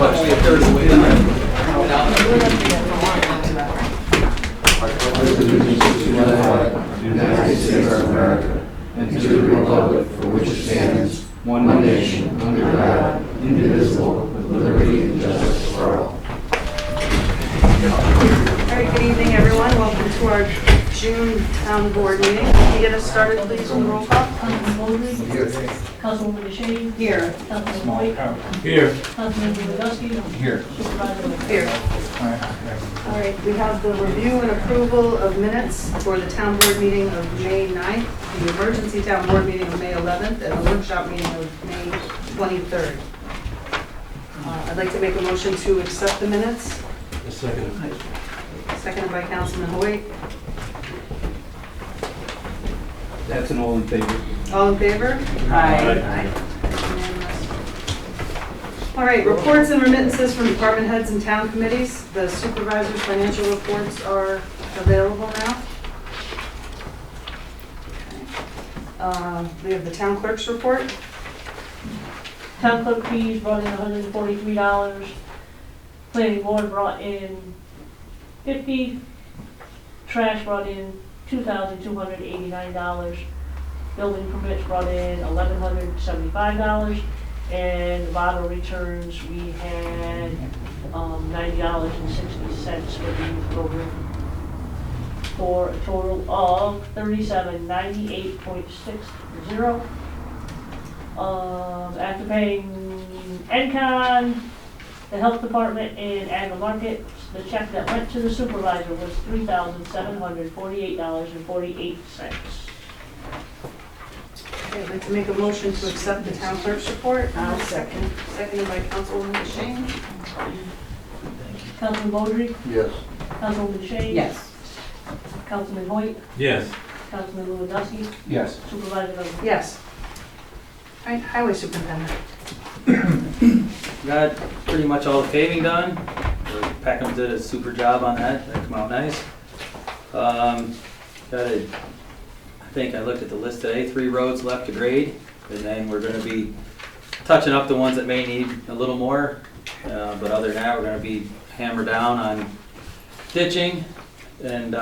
Only a third of the way down. I pledge allegiance to the flag of the United States of America and to the republic for which it stands, one nation, under God, indivisible, with liberty and justice for all. All right, good evening, everyone. Welcome to our June town board meeting. Can you get us started, please, on the roll call? Councilman Bowlby? Councilwoman DeShane? Here. Councilman White? Here. Councilman Lewandowski? Here. Supervisor Witt? Here. All right, we have the review and approval of minutes for the town board meeting of May 9th, the emergency town board meeting of May 11th, and the workshop meeting of May 23rd. I'd like to make a motion to accept the minutes. A second. Seconded by Councilman Hoyt. That's an all in favor. All in favor? Aye. Unanimous. All right, reports and remittances from department heads and town committees. The supervisor's financial reports are available now. We have the town clerk's report. Town clerk fees brought in $143. Planning board brought in $50. Trash brought in $2,289. Building permits brought in $1,175. And the bottle returns, we had $90.60 for the program, for a total of $3798.60. After paying NCON, the health department, and Agri Market, the check that went to the supervisor was $3,748.48. Okay, I'd like to make a motion to accept the town clerk's report. I'll second. Seconded by Councilwoman DeShane. Councilman Bowdre, Yes. Councilwoman DeShane. Yes. Councilman Hoyt, Yes. Councilman Lewandowski, Yes. Supervisor Witt. Yes. All right, highway superintendent. Got pretty much all the paving done. Peckham did a super job on that. That came out nice. I think I looked at the list today, 3 roads left to grade, and then we're gonna be touching up the ones that may need a little more. But other than that, we're gonna be hammered down on ditching and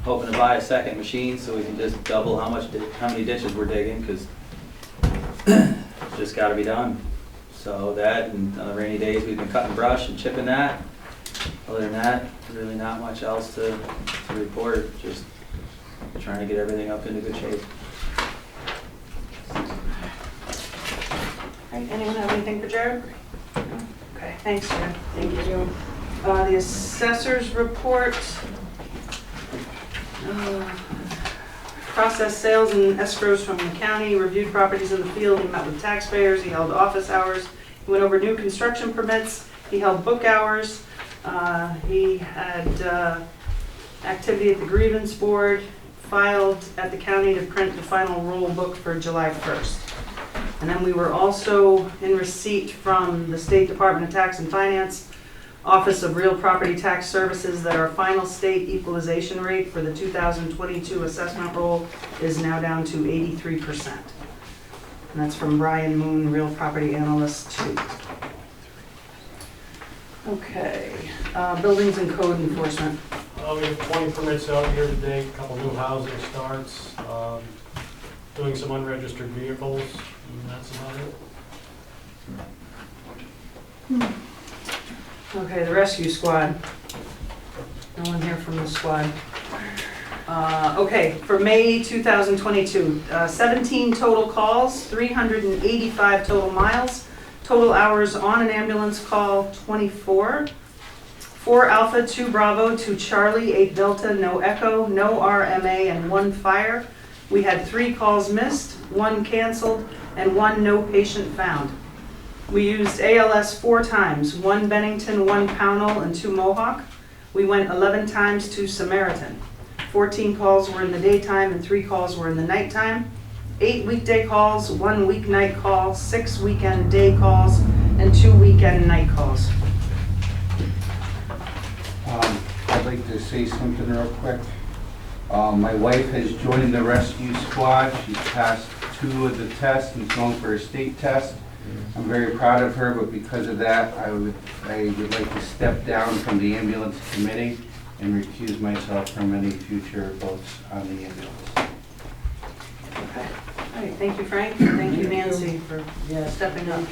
hoping to buy a second machine so we can just double how many ditches we're digging, because it's just gotta be done. So that, and on the rainy days, we've been cutting brush and chipping that. Other than that, really not much else to report, just trying to get everything up into good shape. All right, anyone have anything for Jared? No? Okay, thanks, Jared. Thank you. The assessor's report. Processed sales and escrows from the county, reviewed properties in the field, he met with taxpayers, he held office hours, he went over new construction permits, he held book hours, he had activity at the grievance board, filed at the county to print the final roll book for July 1st. And then we were also in receipt from the State Department of Tax and Finance, Office of Real Property Tax Services, that our final state equalization rate for the 2022 assessment roll is now down to 83%. And that's from Brian Moon, Real Property Analyst 2. Okay, buildings and code enforcement. We have 20 permits out here today, a couple new housing starts, doing some unregistered vehicles, and that's about it. Okay, the rescue squad. No one here from the squad. Okay, for May 2022, 17 total calls, 385 total miles, total hours on an ambulance call, 24. 4 Alpha, 2 Bravo, 2 Charlie, 8 Delta, no Echo, no RMA, and 1 fire. We had 3 calls missed, 1 canceled, and 1 no patient found. We used ALS 4 times, 1 Bennington, 1 Pownell, and 2 Mohawk. We went 11 times to Samaritan. 14 calls were in the daytime and 3 calls were in the nighttime. 8 weekday calls, 1 weeknight call, 6 weekend day calls, and 2 weekend night calls. I'd like to say something real quick. My wife has joined the rescue squad. She's passed 2 of the tests and is going for a state test. I'm very proud of her, but because of that, I would like to step down from the ambulance committee and recuse myself from any future votes on the ambulance. Okay. All right, thank you, Frank, and thank you, Nancy, for stepping up.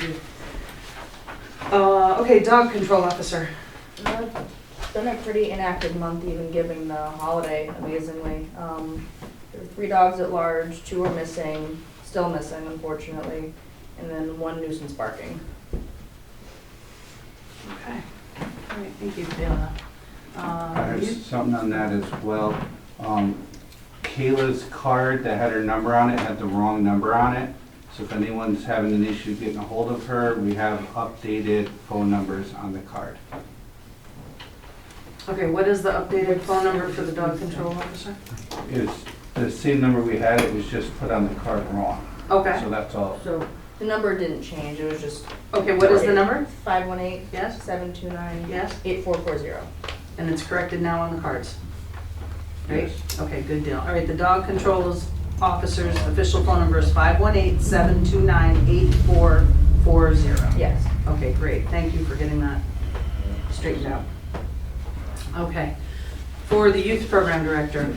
Okay, dog control officer. It's been a pretty inactive month, even given the holiday, amazingly. There were 3 dogs at large, 2 are missing, still missing unfortunately, and then 1 nuisance barking. Okay. All right, thank you, Fiona. There's something on that as well. Kayla's card that had her number on it had the wrong number on it. So if anyone's having an issue getting a hold of her, we have updated phone numbers on the card. Okay, what is the updated phone number for the dog control officer? It's the same number we had, it was just put on the card wrong. Okay. So that's all. So the number didn't change, it was just Okay, what is the number? 518 Yes? 729 Yes? 8440. And it's corrected now on the cards? Right? Yes. Okay, good deal. All right, the dog control officer's official phone number is 518-729-8440. Yes. Okay, great. Thank you for getting that straightened out. Okay. For the youth program director,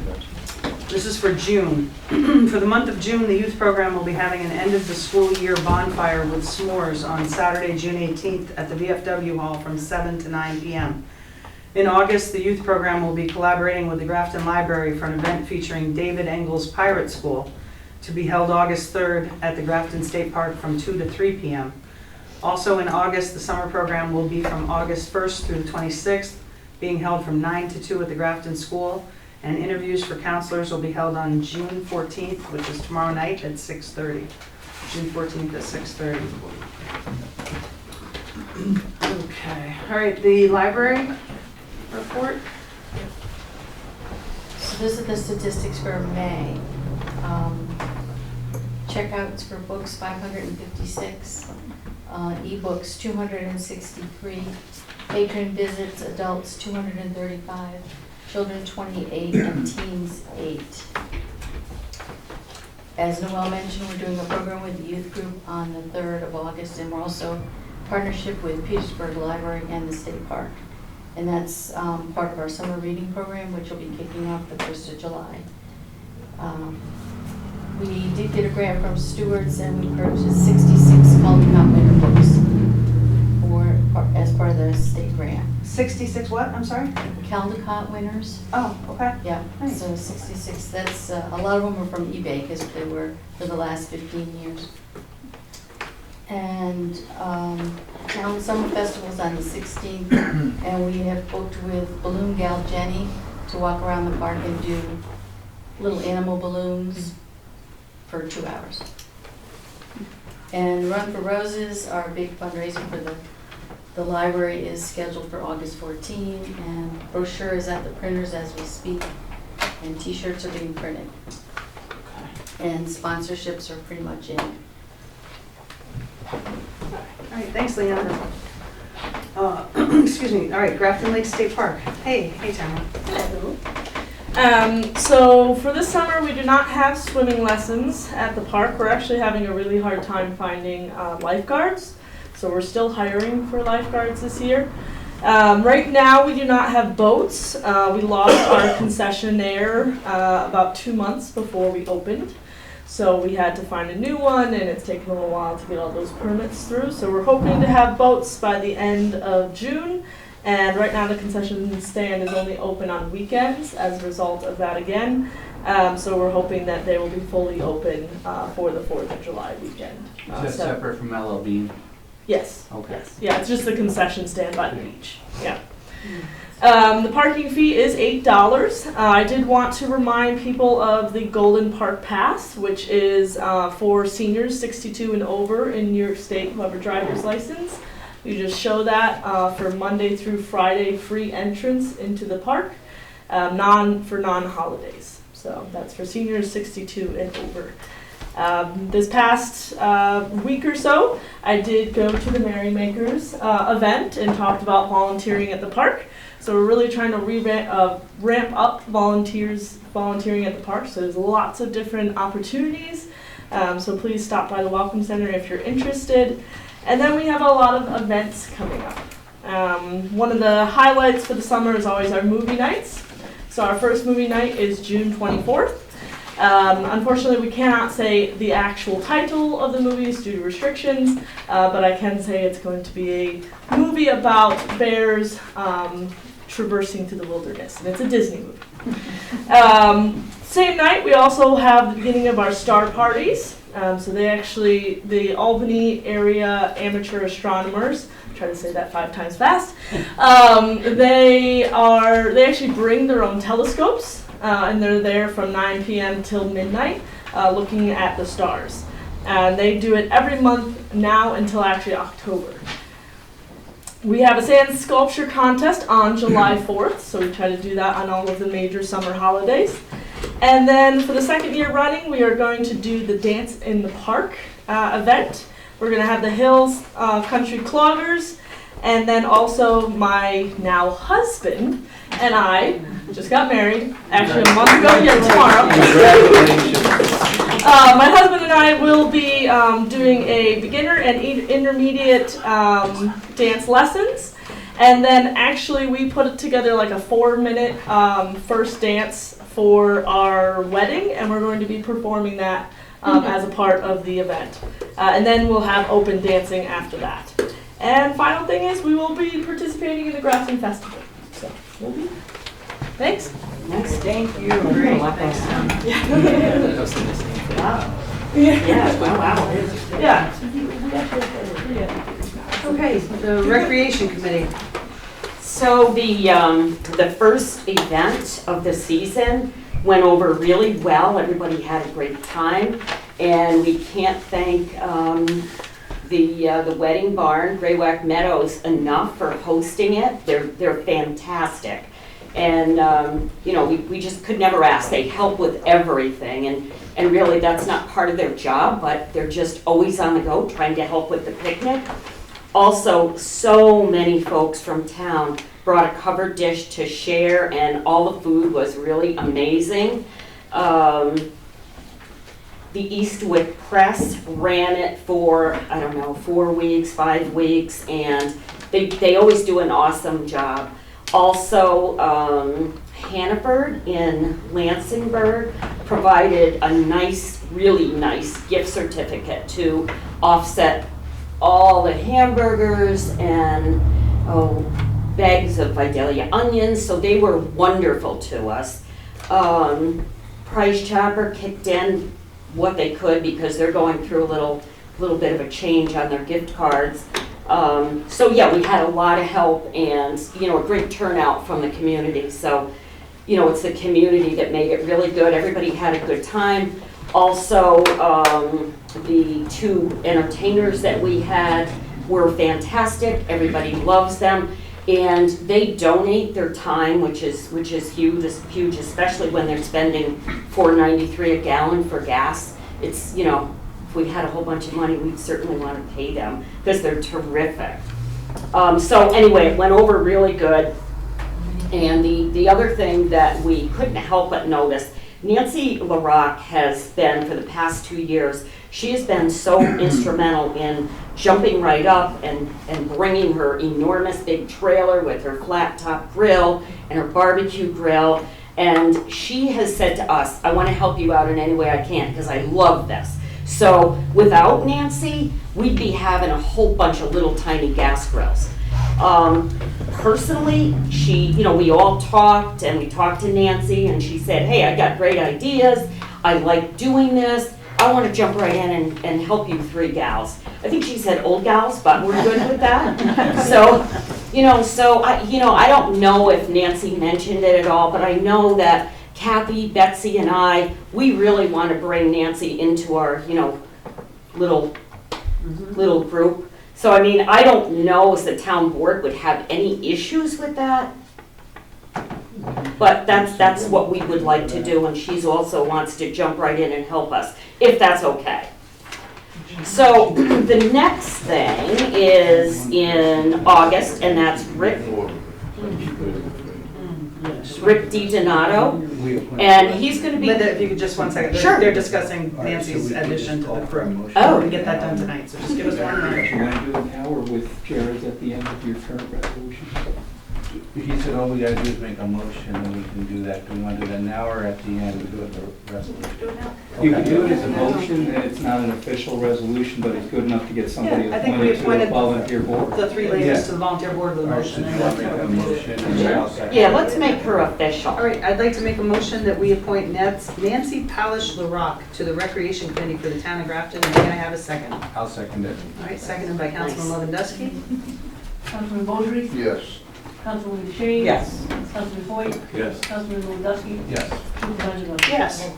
this is for June. For the month of June, the youth program will be having an end of the school year bonfire with s'mores on Saturday, June 18th at the VFW Hall from 7 to 9 p.m. In August, the youth program will be collaborating with the Grafton Library for an event featuring David Engel's Pirate School to be held August 3rd at the Grafton State Park from 2 to 3 p.m. Also in August, the summer program will be from August 1st through the 26th, being held from 9 to 2 at the Grafton School, and interviews for counselors will be held on June 14th, which is tomorrow night at 6:30. June 14th at 6:30. Okay, all right, the library report. So this is the statistics for May. Checkouts for books, 556. Ebooks, 263. Patron visits, adults, 235. Children, 28, and teens, 8. As Noel mentioned, we're doing a program with the youth group on the 3rd of August, and we're also in partnership with Petersburg Library and the State Park. And that's part of our summer reading program, which will be kicking off the 1st of July. We did get a grant from Stewart's, and we purchased 66 Caldecott winter books as part of the state grant. 66 what? I'm sorry? Caldecott winners. Oh, okay. Yeah, Nice. so 66, that's, a lot of them are from eBay because they were for the last 15 years. And town summer festival's on the 16th, and we have booked with Balloon Gal Jenny to walk around the park and do little animal balloons for 2 hours. And Run for Roses, our big fundraiser for the library, is scheduled for August 14, and brochure is at the printers as we speak, and t-shirts are being printed. And sponsorships are pretty much in. All right, thanks, Leanna. Excuse me. All right, Grafton Lake State Park. Hey, Tamara. Hello. So for this summer, we do not have swimming lessons at the park. We're actually having a really hard time finding lifeguards. So we're still hiring for lifeguards this year. Right now, we do not have boats. We lost our concessionaire about 2 months before we opened. So we had to find a new one, and it's taken a little while to get all those permits through. So we're hoping to have boats by the end of June. And right now the concession stand is only open on weekends as a result of that again. So we're hoping that they will be fully open for the 4th of July weekend. Is that separate from LL Bean? Yes. Okay. Yes. Yeah, it's just the concession stand by the beach. Yeah. The parking fee is $8. I did want to remind people of the Golden Park Pass, which is for seniors 62 and over in New York State who have a driver's license. You just show that for Monday through Friday, free entrance into the park, for non-holidays. So that's for seniors 62 and over. This past week or so, I did go to the Merrymakers event and talked about volunteering at the park. So we're really trying to ramp up volunteering at the park. So there's lots of different opportunities. So please stop by the Welcome Center if you're interested. And then we have a lot of events coming up. One of the highlights for the summer is always our movie nights. So our first movie night is June 24th. Unfortunately, we cannot say the actual title of the movies due to restrictions, but I can say it's going to be a movie about bears traversing through the wilderness, and it's a Disney movie. Same night, we also have the beginning of our star parties. So the Albany area amateur astronomers, try to say that 5 times fast, they actually bring their own telescopes, and they're there from 9 p.m. till midnight looking at the stars. And they do it every month now until actually October. We have a sand sculpture contest on July 4th, so we try to do that on all of the major summer holidays. And then for the second year running, we are going to do the Dance in the Park event. We're going to have the Hills Country Cloggers, and then also my now husband and I just got married, actually a month ago, tomorrow. My husband and I will be doing a beginner and intermediate dance lessons. And then actually we put together like a 4-minute first dance for our wedding, and we're going to be performing that as a part of the event. And then we'll have open dancing after that. And final thing is we will be participating in the Grafton Festival. So we'll be. Thanks. Nice, thank you. Great. Wow. Yeah. Wow. Yeah. Okay, the Recreation Committee. So the first event of the season went over really well. Everybody had a great time, and we can't thank the Wedding Barn, Graywalk Meadows, enough for hosting it. They're fantastic, and we just could never ask. They help with everything, and really that's not part of their job, but they're just always on the go trying to help with the picnic. Also, so many folks from town brought a covered dish to share, and all the food was really amazing. The Eastwick Press ran it for, 4 weeks, 5 weeks, and they always do an awesome job. Also, Hannaford in Lansingburg provided a really nice gift certificate to offset all the hamburgers and bags of Vidalia onions, so they were wonderful to us. Price Chopper kicked in what they could because they're going through a little bit of a change on their gift cards. So yeah, we had a lot of help and a great turnout from the community. So it's the community that made it really good. Everybody had a good time. Also, the 2 entertainers that we had were fantastic. Everybody loves them, and they donate their time, which is huge, especially when they're spending $4.93 a gallon for gas. It's if we had a whole bunch of money, we'd certainly want to pay them because they're terrific. So anyway, it went over really good. And the other thing that we couldn't help but notice, Nancy LaRock has been, for the past 2 years, she has been so instrumental in jumping right up and bringing her enormous big trailer with her flat top grill and her barbecue grill. And she has said to us, I want to help you out in any way I can because I love this. So without Nancy, we'd be having a whole bunch of little tiny gas grills. Personally, we all talked, and we talked to Nancy, and she said, hey, I got great ideas. I like doing this. I want to jump right in and help you 3 gals. I think she said old gals, but we're good with that. So I don't know if Nancy mentioned it at all, but I know that Kathy, Betsy, and I, we really want to bring Nancy into our, little group. So, I don't know if the town board would have any issues with that, but that's what we would like to do, and she also wants to jump right in and help us, if that's okay. So, the next thing is in August, and that's Rick. Rick DiDonato, We appoint- and he's gonna be, Linda, if you could just 1 second. Sure. They're discussing All right, so Nancy's we can addition just to call the for a crew. motion. Oh. We're gonna get that done tonight, so just give us 1 minute. Do you want to do an hour with Jared at the end of your current resolution? He said all we gotta do is make a motion and we can do that. Do we want to do that now or at the end we do it the resolution? You can do it as a motion, and it's not an official resolution, but it's good enough to get somebody Yeah, I think we appointed to a appointed volunteer board. The 3 Yeah. ladies to the volunteer board with a All right, so motion. do you want to make a motion and then I'll second? yeah, let's make her official. All right, I'd like to make a motion that we appoint Nancy Palish-LaRock to the Recreation Committee for the town of Grafton, and may I have a second? I'll second it. All right, seconded by Councilman Lewandowski. Councilman Bozeri, Yes. Councilman DeShane. Yes. Councilman Foyt, Yes. Councilman Lewandowski, Yes. Supervisor Murphy. Yes.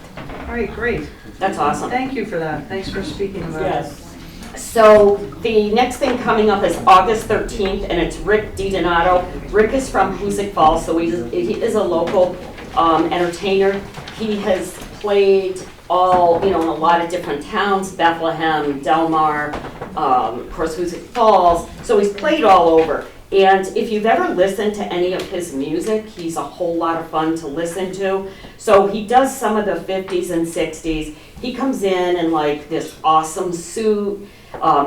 All right, great. That's awesome. Thank you for that. Thanks for speaking about it. So the next thing coming up is August 13th, and it's Rick DiDonato. Rick is from Hoosick Falls, so he is a local entertainer. He has played all, in a lot of different towns, Bethlehem, Del Mar, of course Hoosick Falls, so he's played all over. And if you've ever listened to any of his music, he's a whole lot of fun to listen to. So he does some of the 50s and 60s. He comes in like this awesome suit,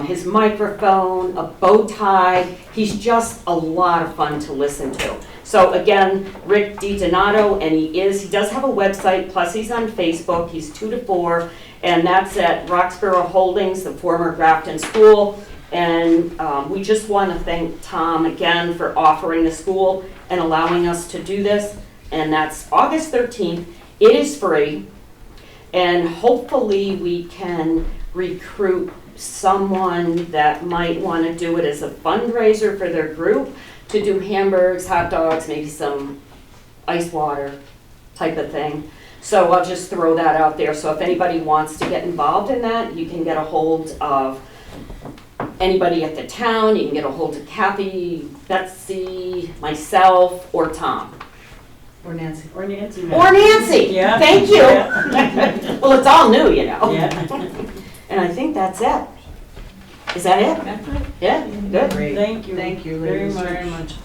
his microphone, a bow tie. He's just a lot of fun to listen to. So again, Rick DiDonato, and he does have a website, plus he's on Facebook. He's 2 to 4, and that's at Roxborough Holdings, the former Grafton School. And we just want to thank Tom again for offering the school and allowing us to do this. And that's August 13th. It is free. And hopefully we can recruit someone that might want to do it as a fundraiser for their group, to do hamburgers, hot dogs, maybe some ice water type of thing. So I'll just throw that out there. So if anybody wants to get involved in that, you can get a hold of anybody at the town. You can get a hold of Kathy, Betsy, myself, or Tom. Or Nancy. Or Nancy. Or Nancy. Yeah. Thank you. Yeah. Well, it's all new, Yeah. Yeah. And I think that's it. Is that it? That's it. Yeah, good. Great. Thank you. Thank you, very ladies, much. very much.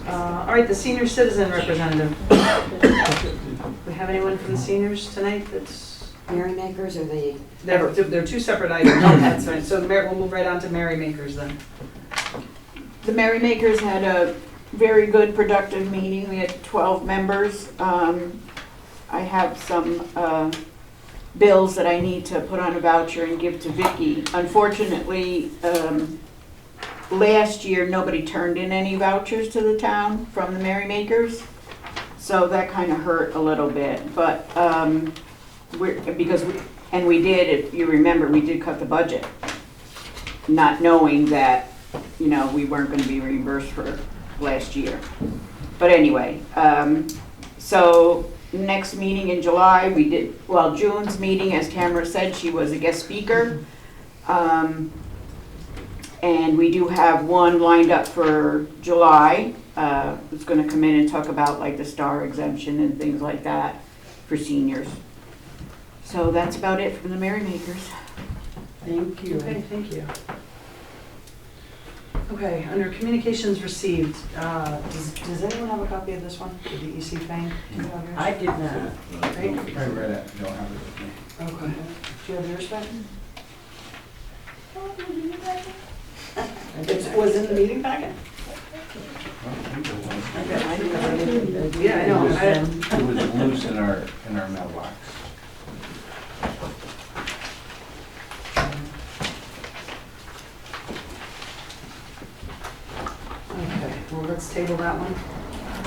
All right, the senior citizen representative. We have anyone from the seniors tonight that's, Merrymakers or the? they're 2 separate items. Okay. That's right. So we'll move right on to Merrymakers then. The Merrymakers had a very good, productive meeting. We had 12 members. I have some bills that I need to put on a voucher and give to Vicki. Unfortunately, last year, nobody turned in any vouchers to the town from the Merrymakers. So that kind of hurt a little bit, but we did, if you remember, we did cut the budget, not knowing that, we weren't gonna be reimbursed for last year. But anyway, so next meeting in July, June's meeting, as Tamara said, she was a guest speaker. And we do have one lined up for July, who's gonna come in and talk about like the STAR exemption and things like that for seniors. So that's about it from the Merrymakers. Thank you. Okay, thank you. Okay, under communications received, does anyone have a copy of this one, the DEC thing? Do you have yours? I did not. Right? I read it, don't have it with me. Okay. Do you have yours back? It was in the meeting packet? Okay, I didn't have it. Yeah, I know. It was loose in our mailbox. Okay, well, let's table that one.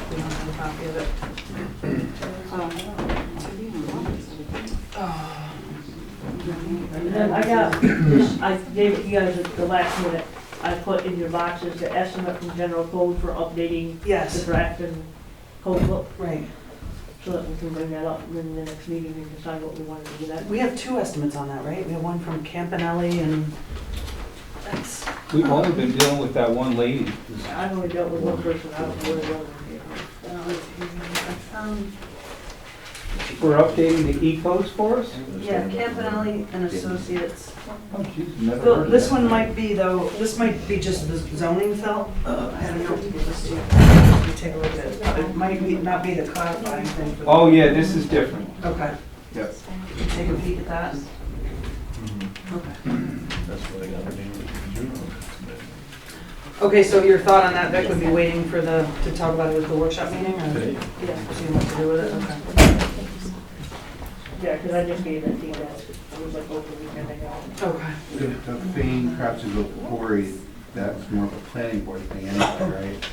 We don't have a copy of it. And then I got, this, I gave it you guys at the last minute. I put in your boxes the estimate from general code for updating the Yes, draft and code book, right. so that we can bring that up in the next meeting and decide what we want to do that. We have 2 estimates on that, right? We have one from Campanelli and that's, We've only been dealing with that one lady. I've only dealt with one person, I don't know where the other one is. for updating the E-codes for us? Yeah, Campanelli and Associates. Oh, jeez, never Well, heard of this that. one might be though, this might be just the zoning felt. I don't know. Let's see. Let me take a look at it. It might be, not be the codifying thing. For Oh, yeah, this is different. Okay. Yep. Take a peek at that. Okay. Okay, so your thought on that, Vic, would be waiting for to talk about it at the workship meeting, or? Yeah. See what to do with it, okay. Yeah, because I just gave that to you guys. It was like over the weekend ago. Okay. The Fane Craftsville Quarry, that's more of a planning board thing anyway, right?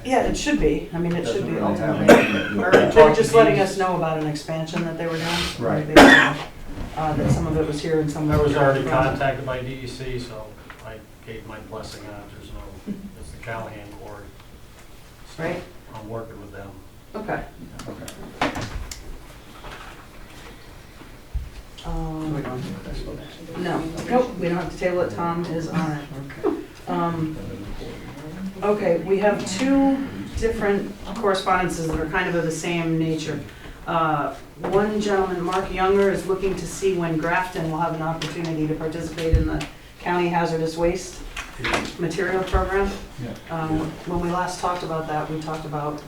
Yeah, it should be, I mean, it should Doesn't be really have ultimately. anything to do Or with they were just letting us know about an expansion that they were doing. Right. They, that some of it was here and some I of it was already from- contacted by DEC, so I gave my blessing on it. There's no, it's the Callahan Quarry. So Right. I'm working with them. Okay. Okay. No, nope, we don't have to table it, Tom is on it. Okay, we have two different correspondences that are kind of the same nature. One gentleman, Mark Younger, is looking to see when Grafton will have an opportunity to participate in the county hazardous waste material program. When we last talked about that, we talked about,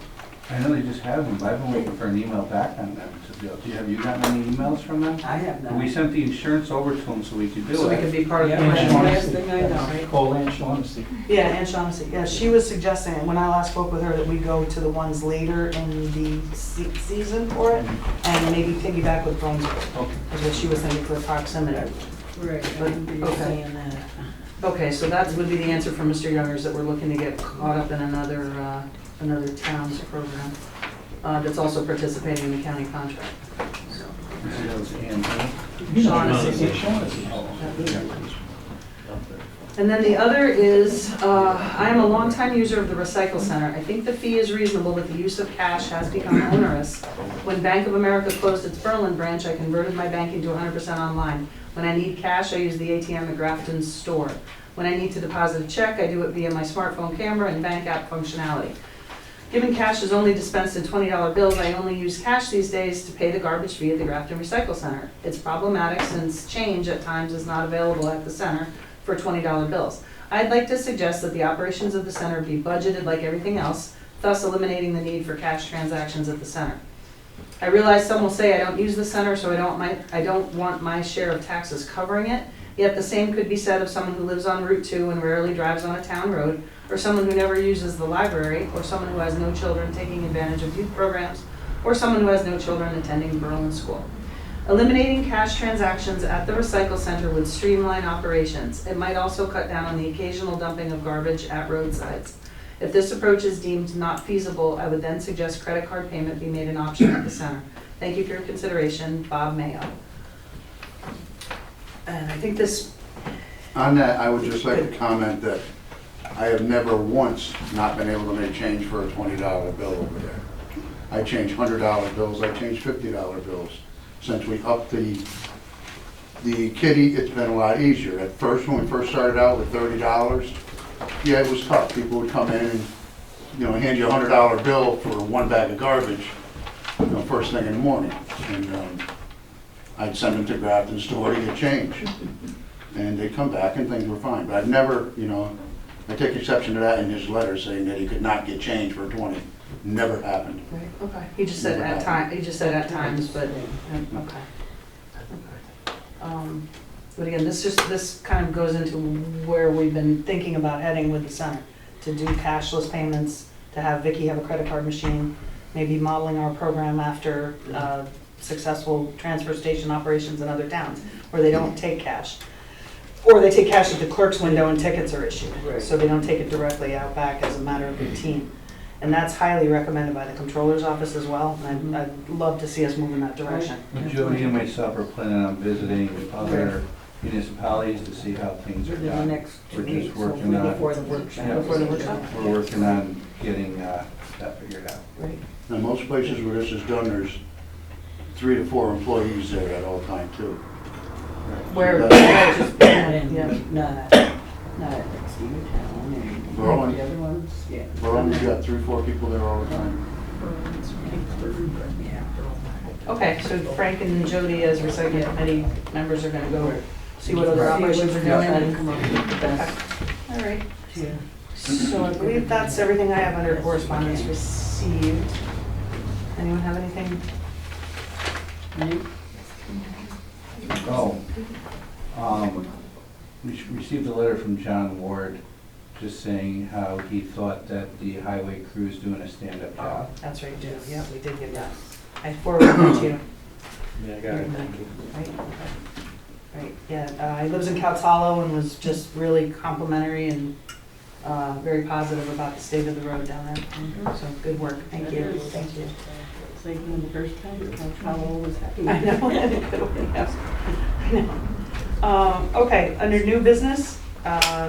I know they just have them, but I've been waiting for an email back on them. Have you gotten any emails from them? I have not. We sent the insurance over to them so we could do So we could it. be part of the Yeah, plan. last thing I know, right? Cole Ann Shaughnessy. Yeah, Ann Shaughnessy, yeah, she was suggesting, when I last spoke with her, that we go to the ones later in the season for it, and maybe piggyback with Brunswick, Okay. is what she was thinking for proximity. Right, But, I remember you okay. saying that. Okay, so that would be the answer from Mr. Youngers, that we're looking to get caught up in another town's program, that's also participating in the county contract. So, You see those cans, huh? Shaughnessy. Shaughnessy. And then the other is, I am a longtime user of the recycle center. I think the fee is reasonable, but the use of cash has become onerous. When Bank of America closed its Berlin branch, I converted my banking to 100% online. When I need cash, I use the ATM at Grafton's store. When I need to deposit a check, I do it via my smartphone camera and bank app functionality. Given cash is only dispensed in $20 bills, I only use cash these days to pay the garbage fee at the Grafton Recycle Center. It's problematic since change at times is not available at the center for $20 bills. I'd like to suggest that the operations of the center be budgeted like everything else, thus eliminating the need for cash transactions at the center. I realize some will say I don't use the center, so I don't want my share of taxes covering it, yet the same could be said of someone who lives on Route 2 and rarely drives on a town road, or someone who never uses the library, or someone who has no children taking advantage of youth programs, or someone who has no children attending Berlin School. Eliminating cash transactions at the recycle center would streamline operations. It might also cut down on the occasional dumping of garbage at roadsides. If this approach is deemed not feasible, I would then suggest credit card payment be made an option at the center. Thank you for your consideration, Bob Mayo. And I think this, On that, I would just like to comment that I have never once not been able to make change for a $20 bill over there. I change $100 bills, I change $50 bills. Since we upped the kitty, it's been a lot easier. At first, when we first started out with $30, yeah, it was tough. People would come in and, hand you a $100 bill for one bag of garbage, first thing in the morning. And I'd send them to Grafton store to get change. And they'd come back and things were fine. But I've never, I take exception to that in his letter saying that he could not get change for 20. Never happened. right, okay, he just said at times, but, okay. But again, this kind of goes into where we've been thinking about heading with the center, to do cashless payments, to have Vicky have a credit card machine, maybe modeling our program after successful transfer station operations in other towns, where they don't take cash. Or they take cash at the clerk's window and tickets are issued, so they don't take it directly out back as a matter of routine. And that's highly recommended by the controller's office as well, and I'd love to see us move in that direction. Jody and myself are planning on visiting other municipalities to see how things are Within the done. next 2 We're just weeks, working hopefully on- before the workshop. Yeah. Before the workshop? We're working on getting that figured out. Right. And most places where this is done, there's 3 to 4 employees there at all time too. Where, So Not yeah. in, not at Cedar Town and Berlin. the other ones, yeah. Well, we've got 3 or 4 people there all the time. Okay, so Frank and Jody as recycling committee members are gonna go see what other operations are doing and come up with the best. All right. So I believe that's everything I have under correspondence received. Anyone have anything? Oh, we received a letter from John Ward just saying how he thought that the highway crew is doing a stand-up job. That's right, Jim. Yeah, we did get that. I forwarded that to you. Yeah, I got it, thank you. Right, okay. Right, yeah, he lives in Couts Hollow and was just really complimentary and very positive about the state of the road down there. So, good work, thank you. Thank you. It's like one of the first times Colorado was happy. I know, yes. I know. Okay, under new business,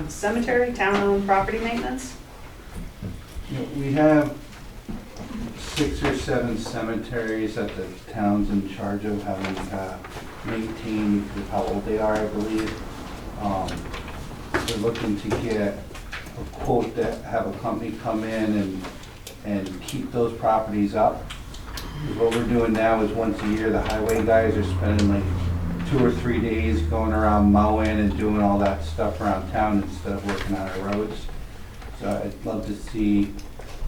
cemetery, town-owned property maintenance. You know, we have 6 or 7 cemeteries that the town's in charge of having maintained with how old they are, I believe. We're looking to get a quote that have a company come in and keep those properties up. Because what we're doing now is once a year, the highway guys are spending like 2 or 3 days going around mowing and doing all that stuff around town instead of working on our roads. So I'd love to see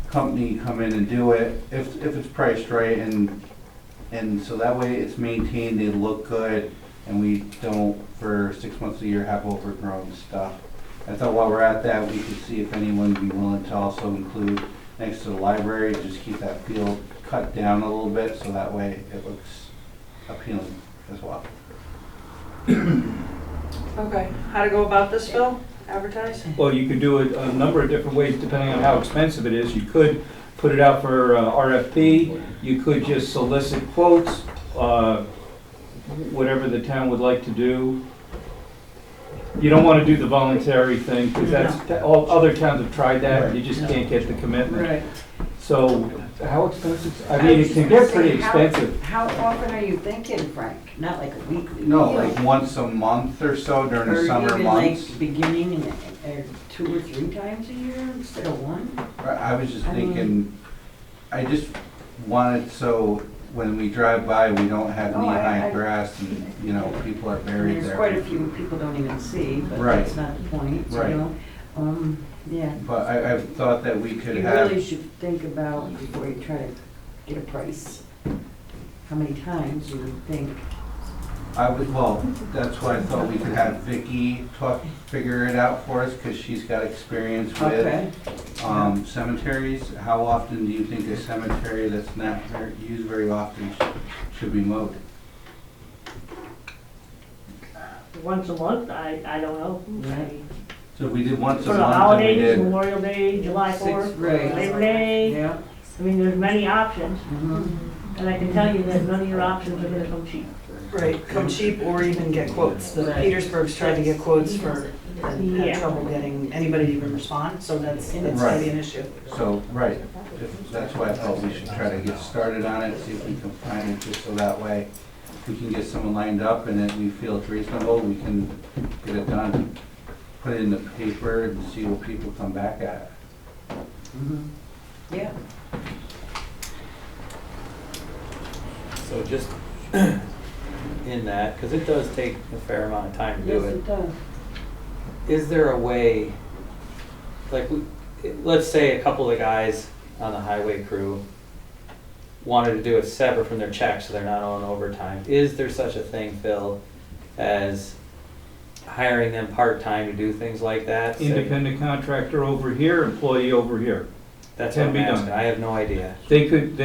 a company come in and do it if it's priced right, and so that way it's maintained, they look good, and we don't for 6 months a year have overgrown stuff. I thought while we're at that, we could see if anyone would be willing to also include next to the library, just keep that field cut down a little bit so that way it looks appealing as well. Okay, how to go about this, Phil? Advertise? Well, you could do it a number of different ways depending on how expensive it is. You could put it out for RFP, you could just solicit quotes, whatever the town would like to do. You don't want to do the voluntary thing, because that's, all other towns have tried that, you just can't get the commitment. Right. So, how expensive? I mean, it can get pretty expensive. How often are you thinking, Frank? Not like a weekly? No, deal? like once a month or so during the summer Or months. even like beginning and 2 or 3 times a year instead of 1? I was just I mean- thinking, I just wanted so when we drive by, we don't have Oh, knee-high I- grass and, you know, people are buried There's there. quite a few people don't even see, but Right. that's not the point, you Right. know? Yeah. But I thought that we could You have, really should think about, before you try to get a price, how many times you would think. well, that's why I thought we could have Vicky figure it out for us, because she's got experience with Okay. cemeteries. How often do you think a cemetery that's not used very often should be mowed? Once a month, I don't know. Right. So if we did once a For the month, and we holidays, did, Memorial Day, July 4th, Right. Labor Day, Yeah. I mean, there's many options, Mhm. and I can tell you that none of your options are gonna come cheap. Right, come cheap or even get quotes. The Right. Petersburg's tried to get quotes for, and had Yeah. trouble getting anybody to even respond, so that's gonna Right. be an issue. so, right, that's why I thought we should try to get started on it, see if we can find it, just so that way we can get someone lined up and if we feel it's reasonable, we can get it done. Put it in the paper and see what people come back at. Mhm. Yeah. So just in that, because it does take a fair amount of time to do Yes, it, it does. is there a way, like, let's say a couple of the guys on the highway crew wanted to do it separate from their check so they're not on overtime. Is there such a thing, Phil, as hiring them part-time to do things like that? Say- Independent contractor over here, employee over here. That's what Can I'm be done. asking. I have no idea. They could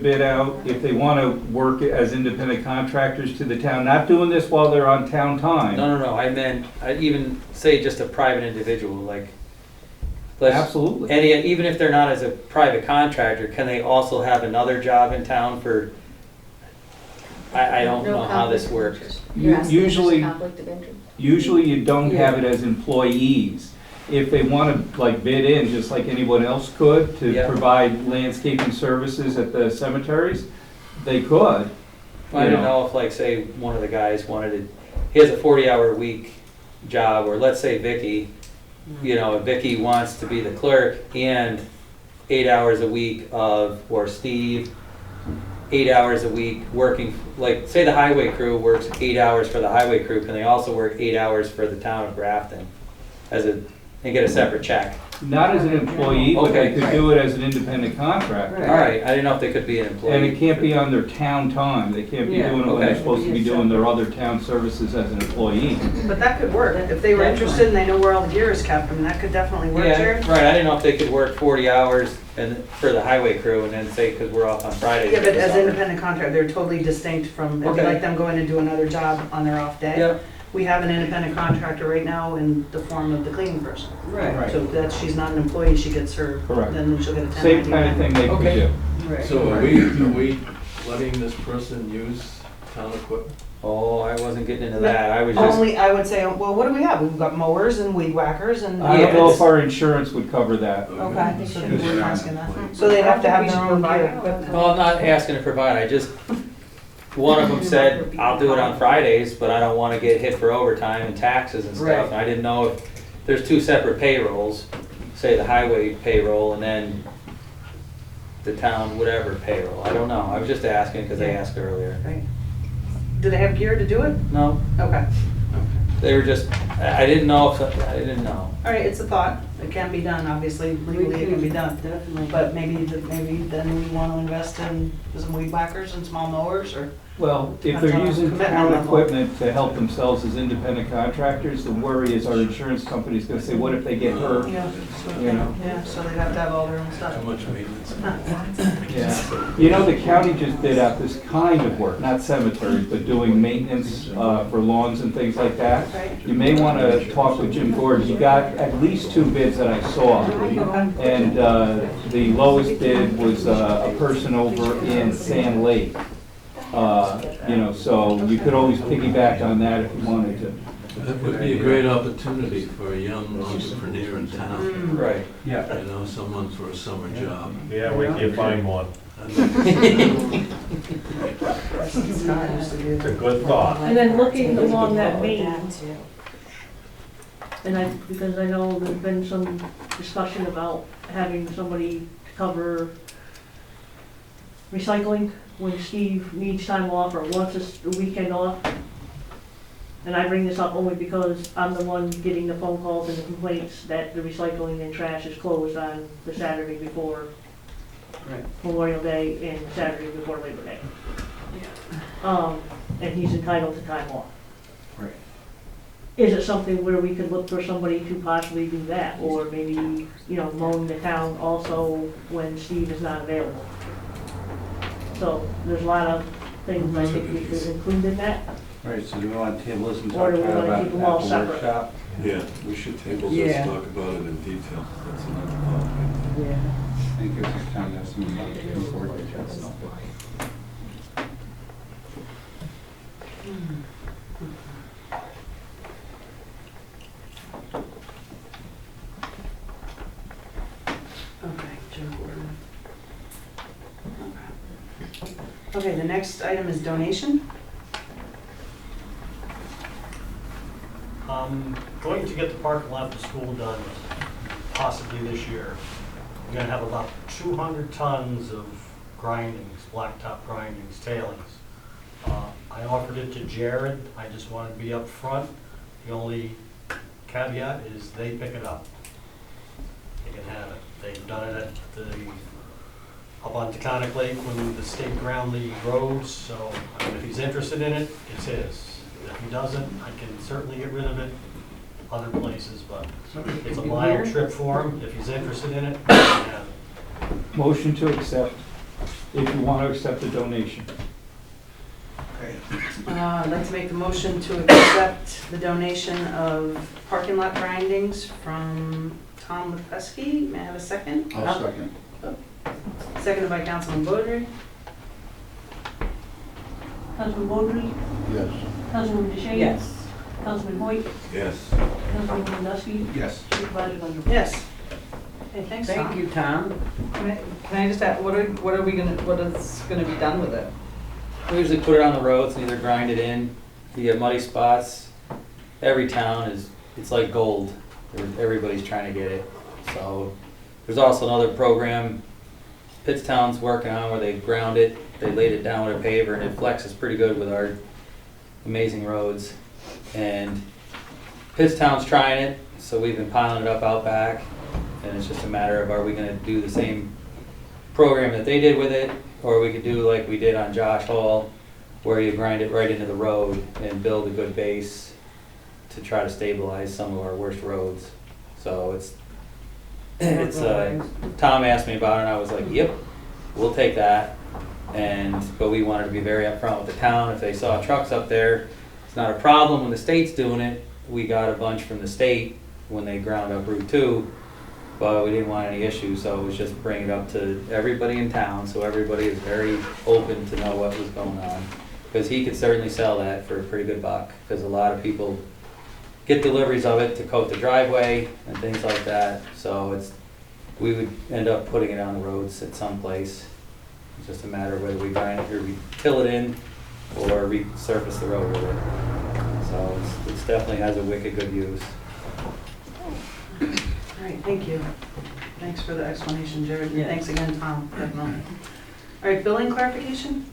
bid out, if they want to work as independent contractors to the town, not doing this while they're on town time. No, I meant, I even say just a private individual, like, let's, Absolutely. even if they're not as a private contractor, can they also have another job in town for, I don't know how this works. You're asking if there's Usually- conflict of interest? Usually you don't have it as employees. If they want to like bid in, just like anyone else could, to Yeah. provide landscaping services at the cemeteries, they could. I don't know if, like, say, one of the guys wanted to, he has a 40-hour week job, or let's say Vicky, you know, if Vicky wants to be the clerk and 8 hours a week or Steve, 8 hours a week working, like, say the highway crew works 8 hours for the highway crew, can they also work 8 hours for the town of Grafton and get a separate check? Not as an employee, but they Okay. could do it as an independent contractor. All right, I didn't know if they could be an employee. And it can't be on their town time. They can't be Yeah. doing it when they're Okay. supposed to be doing their other town services as an employee. But that could work, if they were interested and they know where all the gear is kept, I mean, that could definitely work, Yeah, Jared. right, I didn't know if they could work 40 hours for the highway crew and then say, because we're off on Fridays. Yeah, but in the as summer. independent contractor, they're totally distinct from, it'd be Okay. like them going to do another job on their off day. Yeah, We have an independent contractor right now in the form of the cleaning person. Right. So that she's not an employee, she gets her, Correct. then she'll get a 1099. Same kind of thing they could Okay. do. Right. So are we letting this person use town equipment? oh, I wasn't getting into that, I was just, Only, I would say, well, what do we have? We've got mowers and weed whackers and. I don't know it's- if our insurance would cover that. Okay, so They we're asking that. So they'd have to have their own gear. well, I'm not asking to provide, I just, one of them said, I'll do it on Fridays, but I don't want to get hit for overtime and taxes and Right. stuff. And I didn't know if, there's two separate payrolls, say the highway payroll and then the town whatever payroll, I don't know, I was just asking because they asked earlier. Do they have gear to do it? No, Okay. they were just, I didn't know if, I didn't know. All right, it's a thought. It can be done, obviously, legally it can be done. Definitely. But maybe then we want to invest in some weed whackers and small mowers or. Well, if Depends they're on using commitment town level. equipment to help themselves as independent contractors, the worry is our insurance company's gonna say, what if they get hurt? Yeah. You know? Yeah, so they'd have to have all their own stuff. Too much maintenance. Yeah. You know, the county just bid out this kind of work, not cemeteries, but doing maintenance for lawns and things like that. Right? You may want to talk with Jim Gordon. He got at least 2 bids that I saw. And the lowest bid was a person over in Sand Lake. You know, so you could always piggyback on that if you wanted to. That would be a great opportunity for a young entrepreneur in town, Right. Yeah. you know, someone for a summer job. Yeah, we can find one. Scott used to do. It's a good thought. And then looking along that vein, because I know there's been some discussion about having somebody cover recycling when Steve needs time off or wants a weekend off. And I bring this up only because I'm the one getting the phone calls and the complaints that the recycling and trash is closed on the Saturday before Memorial Day and Saturday before Labor Day. And he's entitled to time off. Right. Is it something where we could look for somebody to possibly do that, or maybe, you know, mowing the town also when Steve is not available? So there's a lot of things I think we could include in that. Right, so do we want to table this and Or talk do we about wanna it keep them at all the separate? workshop? Yeah, we should table Yeah. this, talk about it in detail. That's another thought. Yeah. I think it's just time to have some important stuff. Okay, Jim Gordon. Okay, the next item is donation. I'm going to get the parking lot of the school done possibly this year. We're gonna have about 200 tons of grindings, blacktop grindings, tailings. I offered it to Jared, I just wanted to be up front. The only caveat is they pick it up. They can have it. They've done it at up on Taconic Lake when the state ground the roads, so I mean, if he's interested in it, it's his. If he doesn't, I can certainly get rid of it other places, but it's a mile trip for him. If he's interested in it, he can have it. Motion to accept, if you want to accept the donation. I'd like to make the motion to accept the donation of parking lot grindings from Tom Lepesky. May I have a second? I'll second. Seconded by Councilman Beaudry. Councilman Baldry, Yes. Councilman DeShane? Yes. Councilman Hoyt, Yes. Councilman Lewandowski, Yes. Supervisor Gondry. Yes. Hey, thanks, Tom. Thank you, Tom. Can I just ask, what is gonna be done with it? We usually put it on the roads and either grind it in, you get muddy spots. Every town it's like gold, everybody's trying to get it. So There's also another program Pittstown's working on where they ground it, they laid it down with a paver, and it flexes pretty good with our amazing roads. And Pittstown's trying it, so we've been piling it up out back, and it's just a matter of, are we gonna do the same program that they did with it, or we could do like we did on Josh Hall, where you grind it right into the road and build a good base to try to stabilize some of our worst roads. So Tom asked me about it, and I was like, yep, we'll take that. But we wanted to be very upfront with the town. If they saw trucks up there, it's not a problem when the state's doing it. We got a bunch from the state when they ground up Route 2, but we didn't want any issues, so it was just bringing it up to everybody in town, so everybody is very open to know what was going on. Because he could certainly sell that for a pretty good buck, because a lot of people get deliveries of it to coat the driveway and things like that. So we would end up putting it on the roads at some place. It's just a matter of whether we grind it or we fill it in or resurface the road with it. So it definitely has a wicked good use. All right, thank you. Thanks for the explanation, Jared, and thanks again, Tom, definitely. All right, billing clarification?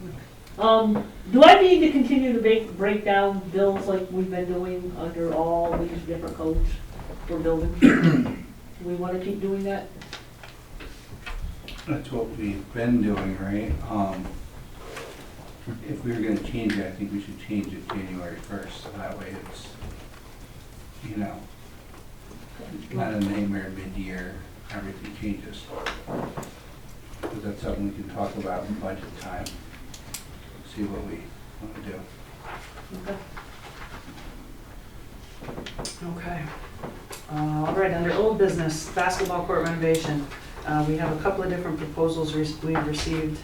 Do I need to continue to break down bills like we've been doing under all these different codes for buildings? Do we want to keep doing that? That's what we've been doing, right? If we were gonna change it, I think we should change it January 1st, so that way it's, you know, not a nightmare mid-year, everything changes. Because that's something we can talk about in budget time, see what we want to do. Okay. All right, under old business, basketball court renovation. We have a couple of different proposals we've received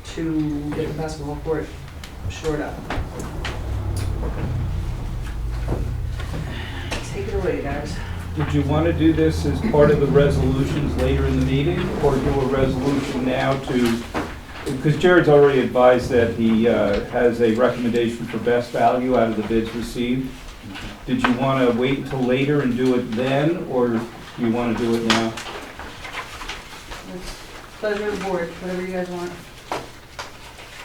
to get the basketball court shored up. Take it away, guys. Did you want to do this as part of the resolutions later in the meeting, or do a resolution now to, because Jared's already advised that he has a recommendation for best value out of the bids received. Did you want to wait until later and do it then, or do you want to do it now? Pleasure of the board, whatever you guys want.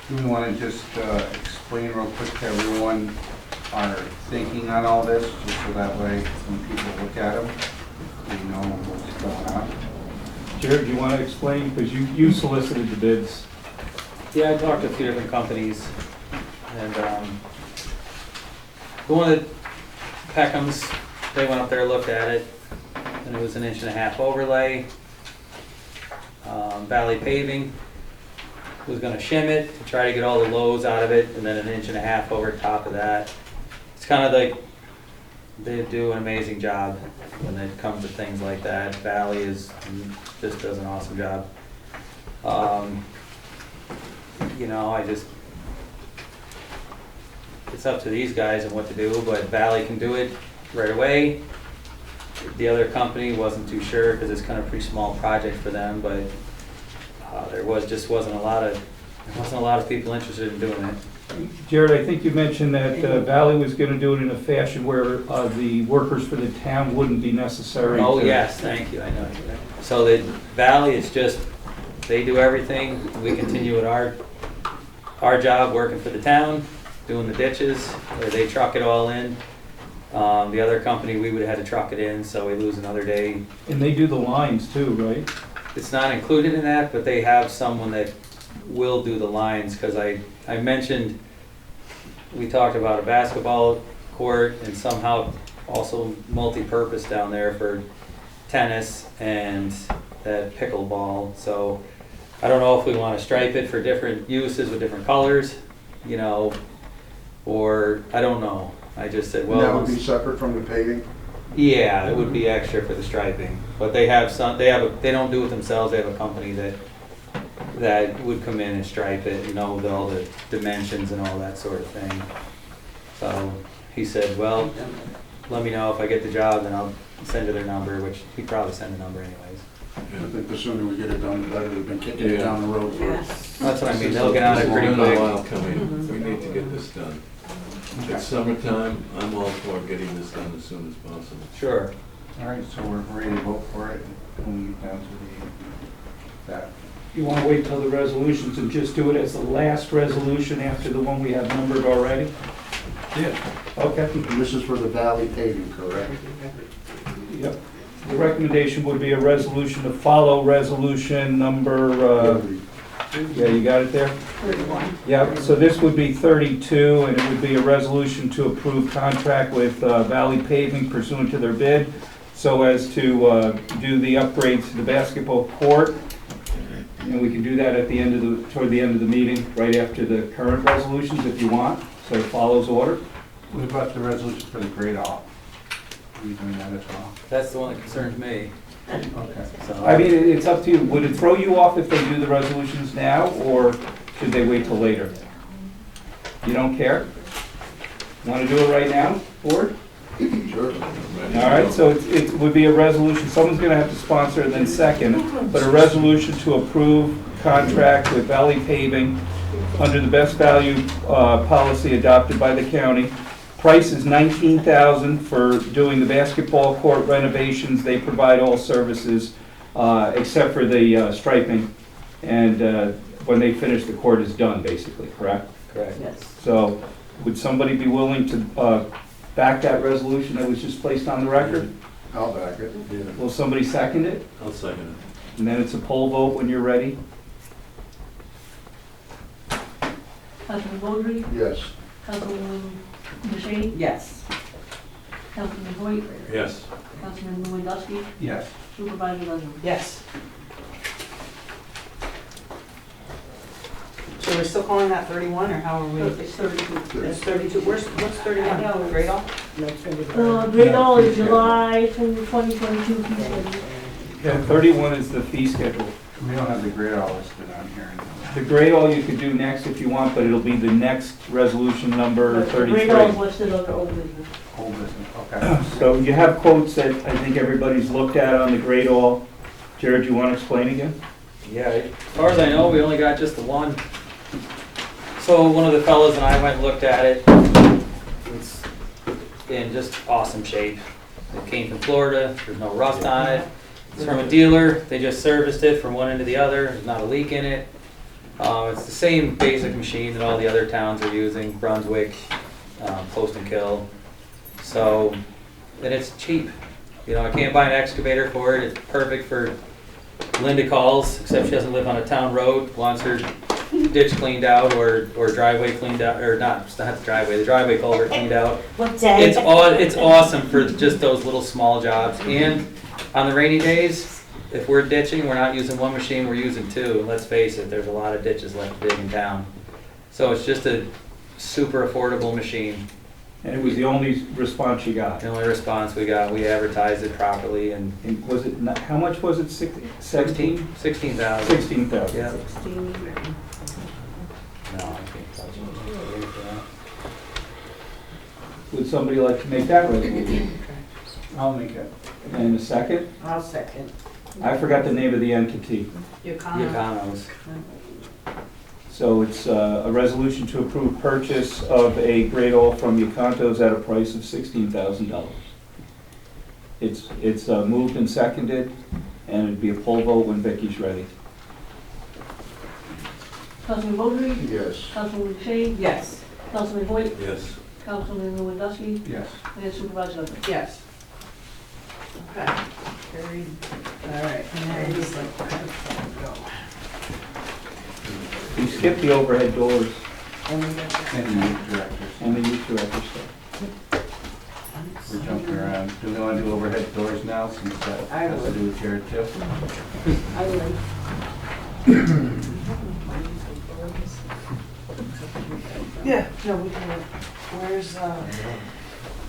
Do we want to just explain real quick to everyone our thinking on all this, just so that way when people look at them, we know what's going on? Jared, do you want to explain, because you solicited the bids? Yeah, I talked to a few different companies, and the one at Peckham's, they went up there, looked at it, and it was 1.5 inch overlay. Valley Paving was gonna shim it to try to get all the lows out of it, and then 1.5 inch over top of that. It's kind of like, they do an amazing job when it comes to things like that. Valley just does an awesome job. You know, it's up to these guys and what to do, but Valley can do it right away. The other company wasn't too sure because it's kind of a pretty small project for them, but there wasn't a lot of people interested in doing it. Jared, I think you mentioned that Valley was going to do it in a fashion where the workers for the town wouldn't be necessary. Oh, yes, thank you, I know. So the Valley, it's just, they do everything. We continue with our job working for the town, doing the ditches, or they truck it all in. The other company, we would have had to truck it in, so we lose another day. And they do the lines too, right? It's not included in that, but they have someone that will do the lines, because I mentioned, we talked about a basketball court and somehow also multi-purpose down there for tennis and that pickleball. So I don't know if we want to stripe it for different uses with different colors, you know, or I don't know. I just said, well. That would be separate from the paving? Yeah, it would be extra for the striping, but they don't do it themselves. They have a company that would come in and stripe it, you know, with all the dimensions and all that sort of thing. So he said, well, let me know if I get the job, then I'll send you their number, which he'd probably send the number anyways. I think the sooner we get it done, the better. We've been kicking it down the road for. That's what I mean. They'll get on it pretty It's been a quick. while coming. We need to get this done. It's summertime. I'm all for getting this done as soon as possible. Sure. All right, so we're ready to vote for it when we get down to that. You want to wait till the resolutions and just do it as the last resolution after the one we have numbered already? Yeah. Okay. And this is for the valley paving, correct? Yep. The recommendation would be a resolution to follow resolution number, yeah, you got it there? 31. Yeah, so this would be 32, and it would be a resolution to approve contract with Valley Paving pursuant to their bid, so as to do the upgrades to the basketball court. And we can do that at the end of toward the end of the meeting, right after the current resolutions if you want, so it follows order. What about the resolution for the grade off? Are you doing that as well? That's the one that concerns me. Okay. So I mean, it's up to you. Would it throw you off if they do the resolutions now, or should they wait till later? You don't care? Want to do it right now, board? Sure. All right, so it would be a resolution, someone's gonna have to sponsor it then second, but a resolution to approve contract with Valley Paving under the best value policy adopted by the county. Price is $19,000 for doing the basketball court renovations. They provide all services except for the striping. And when they finish, the court is done, basically, correct? correct. Yes. So would somebody be willing to back that resolution that was just placed on the record? I'll back it. Will somebody second it? I'll second And then it's a poll vote when you're ready. Councilman Baldry, Yes. Councilman Boucher, Yes. Councilman Hoyt, it. Yes. Councilman Lewandowski, Yes. Supervisor Leonard. Yes. So we're still calling that 31, or how are we? It's 32. It's 32, what's 31? Grade all? Grade all is July 2022 fee schedule. Yeah, 31 is the fee schedule. We don't have the grade all listed on here anymore. The grade all you could do next if you want, but it'll be the next resolution number But the grade all is 33. listed under old business. Whole business, okay. So you have quotes that I think everybody's looked at on the grade all. Jared, you want to explain again? Yeah, as far as I know, we only got just the one. So one of the fellows and I went and looked at it. It's in just awesome shape. It came from Florida, there's no rust on it. It's from a dealer, they just serviced it from one end to the other, there's not a leak in it. It's the same basic machine that all the other towns are using, Brunswick, Post and Kill. So, and it's cheap. You know, I can't buy an excavator for it, it's perfect for Linda calls, except she doesn't live on a town road, wants her ditch cleaned out or driveway cleaned out, or not the driveway culvert cleaned out. What day? It's awesome for just those little small jobs. And on the rainy days, if we're ditching, we're not using one machine, we're using two. Let's face it, there's a lot of ditches left to dig in town. So it's just a super affordable machine. And it was the only response you got. The only response we got, we advertised it properly and And was it, how much was it, 17? 16,000. 16,000. Yeah. 16. No, I can't touch it. Would somebody like to make that resolution? I'll make it. And a second? I'll second. I forgot the name of the entity. Yacanos. So it's a resolution to approve purchase of a grade all from Yakantos at a price of $16,000. It's moved and seconded, and it'd be a poll vote when Vicky's ready. Councilman Baldry, Yes. Councilman Boucher, Yes. Councilman Hoyt, Yes. Councilman Lewandowski, Yes. and Supervisor Leonard. Yes. Okay, carried. All right. And then he's like, go. You skipped the overhead doors And we got And the youth directors. and the youth director stuff. We're jumping around. Do we want to do overhead doors now since that I has to would. do with Jared too? I like. Yeah, no, we can, where's,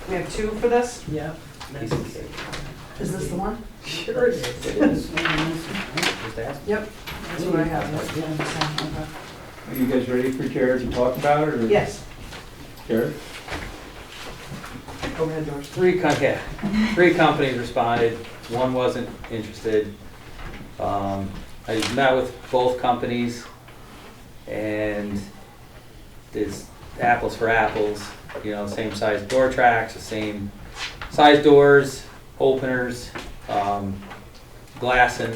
we have two for this? Yeah. Is this the one? Sure it is. Just ask. Yep. That's what I have. Yeah, Are you guys ready for Jared to talk about it? Or? okay. Yes, Jared? overhead doors. Three companies responded, one wasn't interested. I met with both companies and it's apples for apples, you know, same size door tracks, the same size doors, openers, glass and,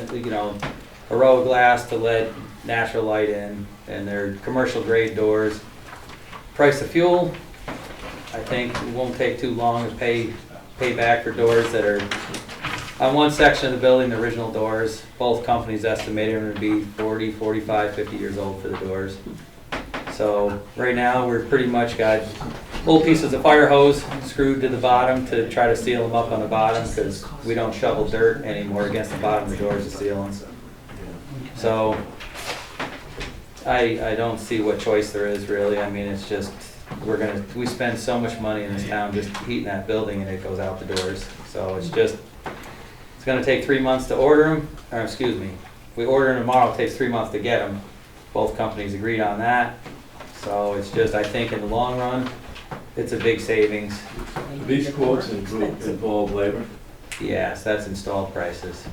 a row of glass to let natural light in, and they're commercial grade doors. Price of fuel, I think it won't take too long to pay back for doors that are on one section of the building, the original doors. Both companies estimated them to be 40, 45, 50 years old for the doors. So right now, we're pretty much got little pieces of fire hose screwed to the bottom to try to seal them up on the bottom, because we don't shovel dirt anymore against the bottom of the doors to seal them. So I don't see what choice there is really. I mean, it's just, we spend so much money in this town just heating that building, and it goes out the doors. So it's gonna take 3 months to order them, or excuse me, we order them tomorrow, it takes 3 months to get them. Both companies agreed on that. So it's just, I think in the long run, it's a big savings. Do these quotes involve labor? Yes, that's installed prices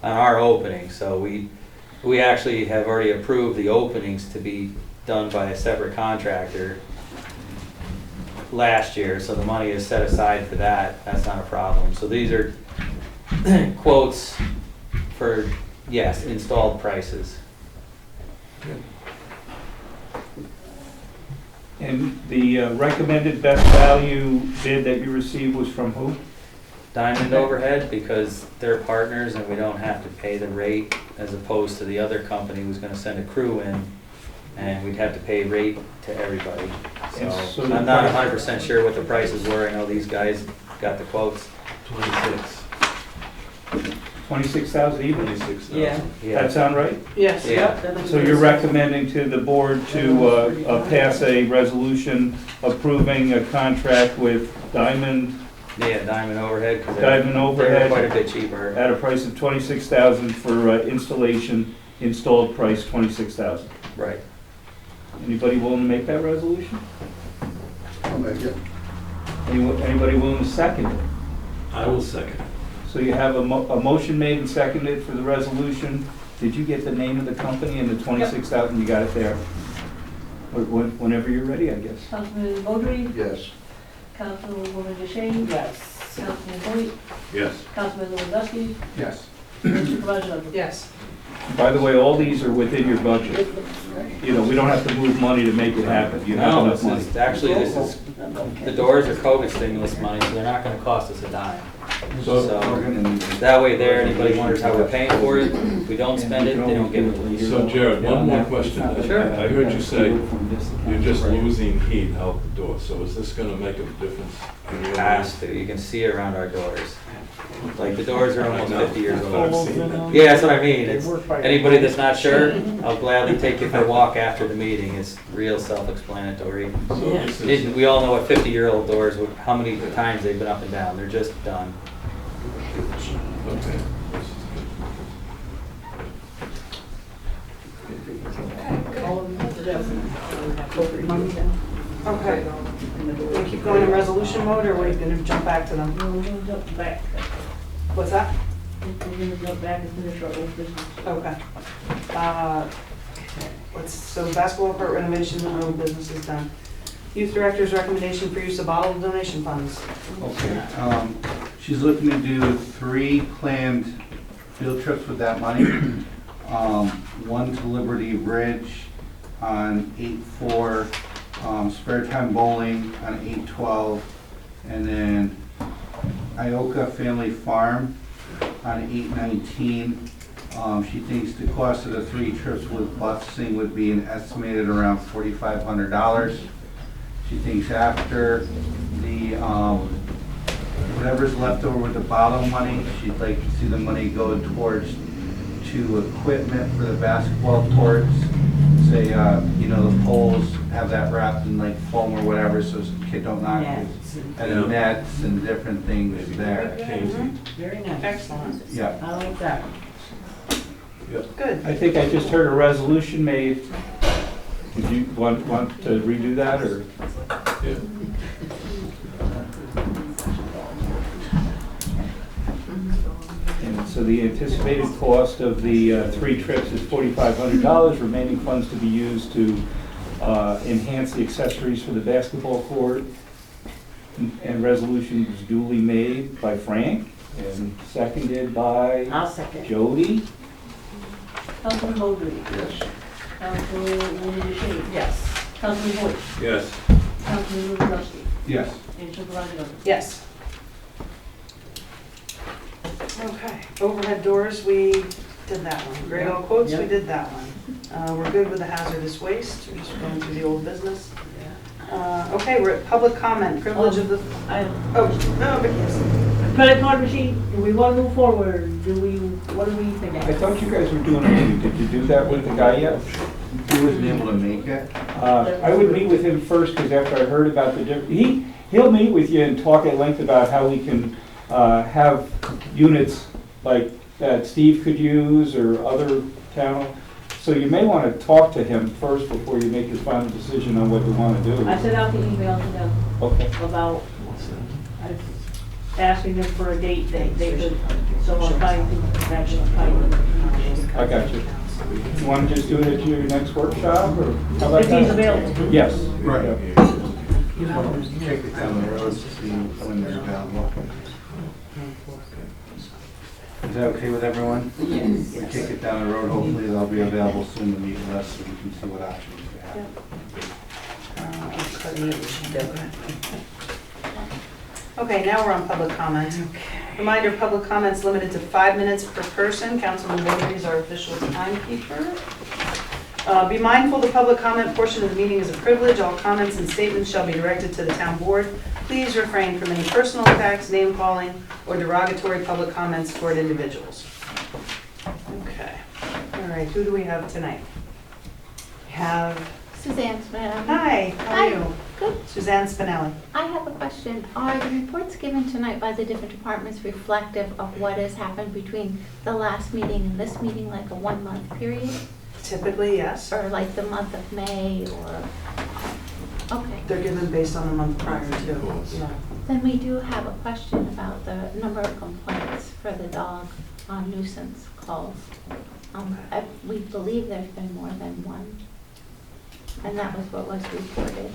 on our opening. So we actually have already approved the openings to be done by a separate contractor last year, so the money is set aside for that. That's not a problem. So these are quotes for, yes, installed prices. And the recommended best value bid that you received was from who? Diamond Overhead, because they're partners and we don't have to pay the rate, as opposed to the other company who's gonna send a crew in and we'd have to pay rate to everybody. So I'm not 100% sure what the prices were. I know these guys got the quotes. 26,000 even? 26,000. Yeah. That sound right? Yes. Yeah. Yep. So you're recommending to the board to pass a resolution approving a contract with Diamond Yeah, Diamond Overhead, because Diamond they're Overhead quite a bit cheaper. at a price of 26,000 for installation, installed price 26,000. Right. Anybody willing to make that resolution? I'll make it. Anybody willing to second it? I will second. So you have a motion made and seconded for the resolution. Did you get the name of the company and the 26,000? You got it there? Whenever you're ready, I guess. Councilman Bowdre, Yes. Councilwoman DeShane, Yes. Councilman Hoyt, Yes. Councilman Lewandowski, Yes. and Supervisor Leonard. Yes. By the way, all these are within your budget. You know, we don't have to move money to make it happen. You have No, enough money. this is, the doors are COVID stimulus money, so they're not gonna cost us a dime. So, That way there, anybody wonders how we're paying for it, if we don't spend it, they don't give it to us. so Jared, one more question. Sure. I heard you say you're just losing heat out the door, so is this gonna make a difference? It has to, you can see around our doors. Like, the doors are almost 50 years That's what I've old. seen. Yeah, that's what I mean. It's, anybody that's not sure, I'll gladly take you for a walk after the meeting. It's real self-explanatory. So this is, We all know what 50-year-old doors, how many times they've been up and down. They're just done. okay. Okay. We keep going in resolution mode, or we're gonna jump back to them? We're gonna jump back, What's that? we're gonna jump back and finish our old business. Okay. So basketball court renovation, old business is done. Youth director's recommendation for use of bottled donation funds. Okay, she's looking to do 3 planned field trips with that money. One to Liberty Ridge on 8/4, spare time bowling on 8/12, and then Ioka Family Farm on 8/19. She thinks the cost of the 3 trips with busing would be an estimated around $4,500. She thinks after the, whatever's left over with the bottle money, she'd like to see the money go towards to equipment for the basketball courts. Say, the poles have that wrapped in like foam or whatever, so the kid don't knock it. And nets and different things there. Very nice. Excellent. Yeah. I like that. Good. I think I just heard a resolution made. Did you want to redo that, or? Yeah. And so the anticipated cost of the 3 trips is $4,500. Remaining funds to be used to enhance the accessories for the basketball court. And resolution was duly made by Frank And seconded by I'll second. Jody. Councilman Mosley. Yes. Councilwoman DeShane. Yes. Councilman Hoyt. Yes. Councilman Lewandowski. Yes. And Supervisor Dunn. Yes. Okay, overhead doors, we did that one. Great old quotes, we Yeah. did that one. We're good with the hazardous waste, we're just going through the old business. Okay, we're at public comment, privilege of the, I, oh, no, but yes. credit card machine, do we want to move forward? What do we think? I thought you guys were doing a meeting. Did you do that with the guy yet? He wasn't able to make it. I would meet with him first, because after I heard about the he'll meet with you and talk at length about how we can have units like that Steve could use or other town. So you may want to talk to him first before you make your final decision on what you want to do. I sent out the email to them Okay. about asking them for a date that they could, so I'm trying to actually find them. I got you. You want to just do it at your next workshop, or how about If he's that? available. Yes. Right. Yeah. Take it down the road to see when they're available. Is that okay with everyone? Yes. We kick it down the road, hopefully they'll be available soon to meet with us, so we can see what options we have. Okay, now we're on public comment. Reminder, public comments limited to 5 minutes per person. Councilman Bowman is our official timekeeper. Be mindful the public comment portion of the meeting is a privilege. All comments and statements shall be directed to the town board. Please refrain from any personal attacks, name calling, or derogatory public comments toward individuals. Okay. All right, who do we have tonight? We have, Suzanne Spinelli. hi, how are Hi. you? Good. Suzanne Spinelli. I have a question. Are the reports given tonight by the different departments reflective of what has happened between the last meeting and this meeting, like a 1 month period? Typically, yes. Or like the month of May or, okay. They're given based on the month prior to. Yeah. Then we do have a question about the number of complaints for the dog on nuisance calls. We believe there's been more than one. And that was what was reported.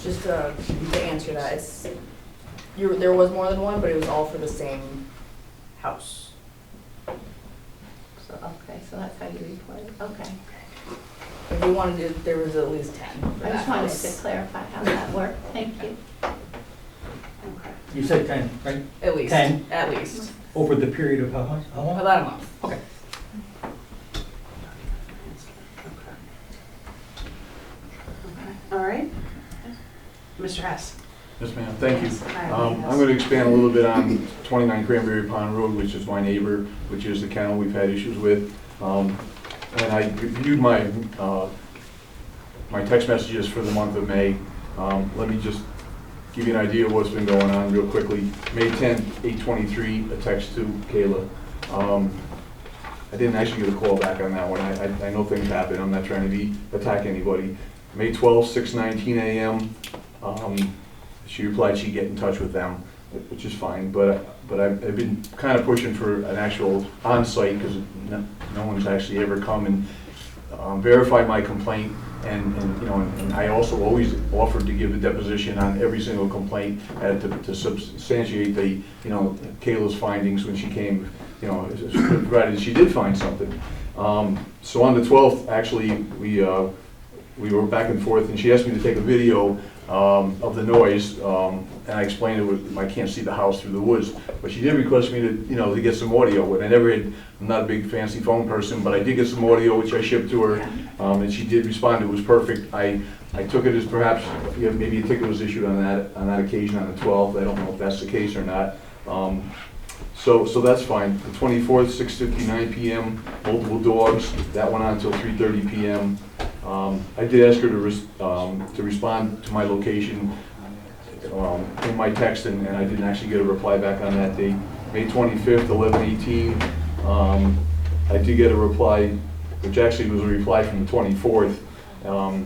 Just to answer that, there was more than one, but it was all for the same house. So, okay, so that's how you reported, okay. If we wanted to, there was at least 10 for I that just wanted house. to clarify how that worked, thank you. Okay. You said 10, right? At least. 10? At least. Over the period of how much? How long? About a month. Okay. All right. Mr. Hess. Yes, ma'am, thank you. Hi, I'm yes. going to expand a little bit on 29 Cranberry Pond Road, which is my neighbor, which is the kennel we've had issues with. And I reviewed my text messages for the month of May. Let me just give you an idea of what's been going on real quickly. May 10th, 8:23, a text to Kayla. I didn't actually get a call back on that one. I know things happen. I'm not trying to attack anybody. May 12th, 6:19 a.m. She replied she'd get in touch with them, which is fine, but I've been kind of pushing for an actual on-site, because no one's actually ever come and verified my complaint, and I also always offered to give a deposition on every single complaint to substantiate Kayla's findings when she came, provided she did find something. So on the 12th, actually, we were back and forth, and she asked me to take a video of the noise, and I explained I can't see the house through the woods, but she did request me to get some audio, and I'm not a big fancy phone person, but I did get some audio, which I shipped to her, and she did respond. It was perfect. I took it as perhaps maybe a ticket was issued on that occasion on the 12th. I don't know if that's the case or not. So that's fine. The 24th, 6:59 p.m., multiple dogs. That went on until 3:30 p.m. I did ask her to respond to my location in my text, and I didn't actually get a reply back on that date. May 25th, 11:18, I did get a reply, which actually was a reply from the 24th, it was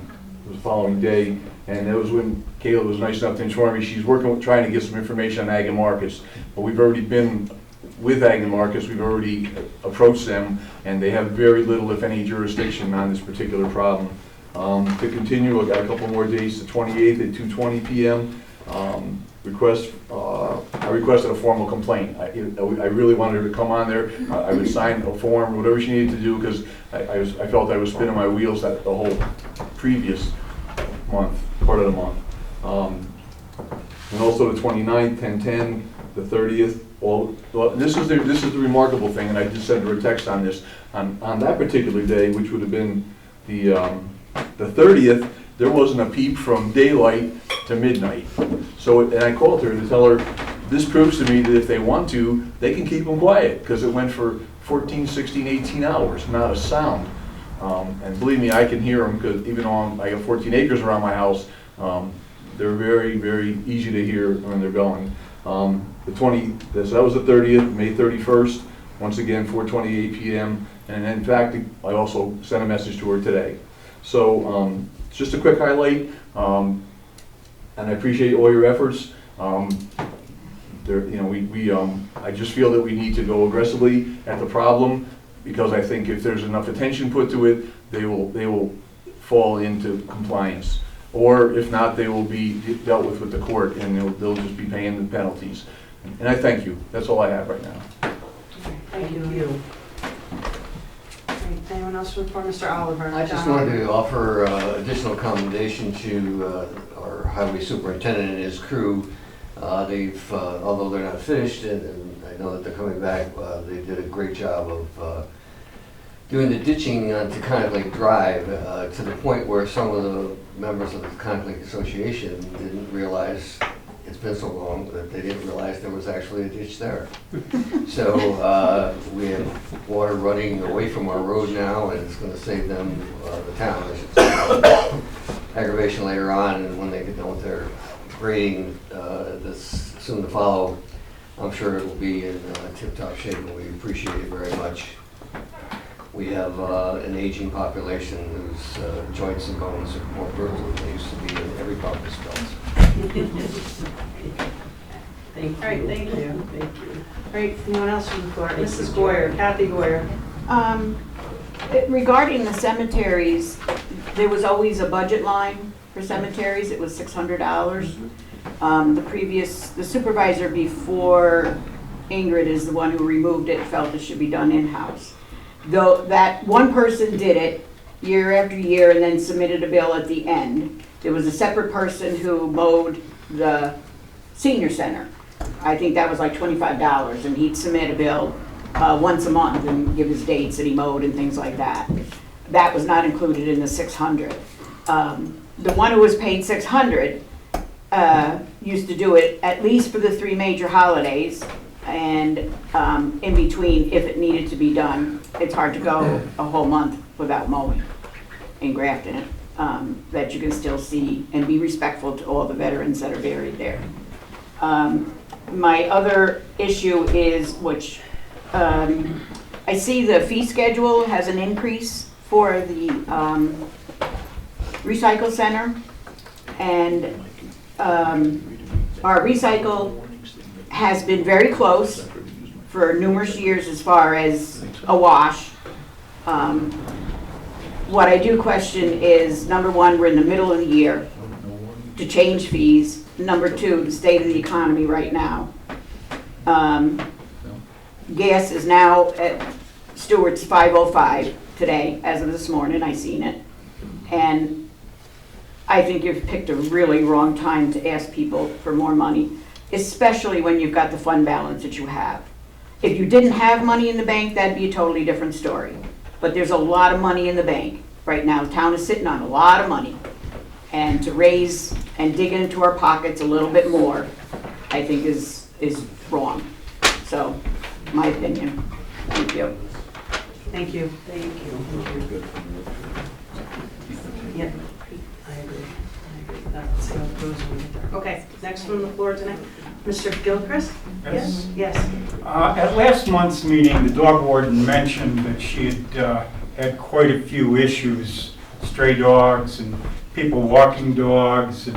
the following day, and that was when Kayla was nice enough to inform me she's trying to get some information on Ag and Marcus, but we've already been with Ag and Marcus, we've already approached them, and they have very little, if any, jurisdiction on this particular problem. To continue, I got a couple more dates, the 28th at 2:20 PM. I requested a formal complaint. I really wanted her to come on there. I would sign a form, whatever she needed to do, because I felt I was spinning my wheels that the whole previous month, part of the month. And also the 29th, 10/10, the 30th. Well, this is the remarkable thing, and I just sent her a text on this. On that particular day, which would have been the 30th, there wasn't a peep from daylight to midnight. So, and I called her to tell her, this proves to me that if they want to, they can keep them quiet, because it went for 14, 16, 18 hours, not a sound. And believe me, I can hear them, because even though I have 14 acres around my house, they're very, very easy to hear when they're going. So that was the 30th, May 31st, once again, 4:28 PM. And in fact, I also sent a message to her today. So just a quick highlight, and I appreciate all your efforts. I just feel that we need to go aggressively at the problem, because I think if there's enough attention put to it, they will fall into compliance. Or if not, they will be dealt with the court, and they'll just be paying the penalties. And I thank you. That's all I have right now. Thank you. Anyone else report? Mr. Oliver? I just wanted to offer additional commendation to our highway superintendent and his crew. Although they're not finished, and I know that they're coming back, they did a great job of doing the ditching onto Kind Lake Drive to the point where some of the members of the Kind Lake Association didn't realize, it's been so long, that they didn't realize there was actually a ditch there. So we have water running away from our road now, and it's going to save them, the town, I should say, aggravation later on, and when they get done with their grading that's soon to follow, I'm sure it will be in tip-top shape, and we appreciate it very much. We have an aging population whose joints and bones are more brittle than they used to be in every part of this belt. All right, thank you. Thank you. All right, anyone else from the floor? Mrs. Goyer, Kathy Goyer. Regarding the cemeteries, there was always a budget line for cemeteries. It was $600. The supervisor before Ingrid is the one who removed it, felt it should be done in-house. Though that one person did it year after year and then submitted a bill at the end. There was a separate person who mowed the senior center. I think that was like $25, and he'd submit a bill once a month and give his dates that he mowed and things like that. That was not included in the 600. The one who was paid 600 used to do it at least for the 3 major holidays, and in between, if it needed to be done. It's hard to go a whole month without mowing and grafting it, that you can still see and be respectful to all the veterans that are buried there. My other issue is, which I see the fee schedule has an increase for the recycle center, and our recycle has been very close for numerous years as far as a wash. What I do question is, number one, we're in the middle of the year to change fees. Number two, the state of the economy right now. Gas is now at Stewart's $5.05 today, as of this morning, I seen it. And I think you've picked a really wrong time to ask people for more money, especially when you've got the fund balance that you have. If you didn't have money in the bank, that'd be a totally different story. But there's a lot of money in the bank right now. The town is sitting on a lot of money. And to raise and dig into our pockets a little bit more, I think is wrong. So, my opinion. Thank you. Thank you. Thank you. Yep, I agree. Let's see how it goes when we get there. Okay, next from the floor tonight, Mr. Gilchrist? Yes. Yes. At last month's meeting, the dog warden mentioned that she had had quite a few issues, stray dogs and people walking dogs, and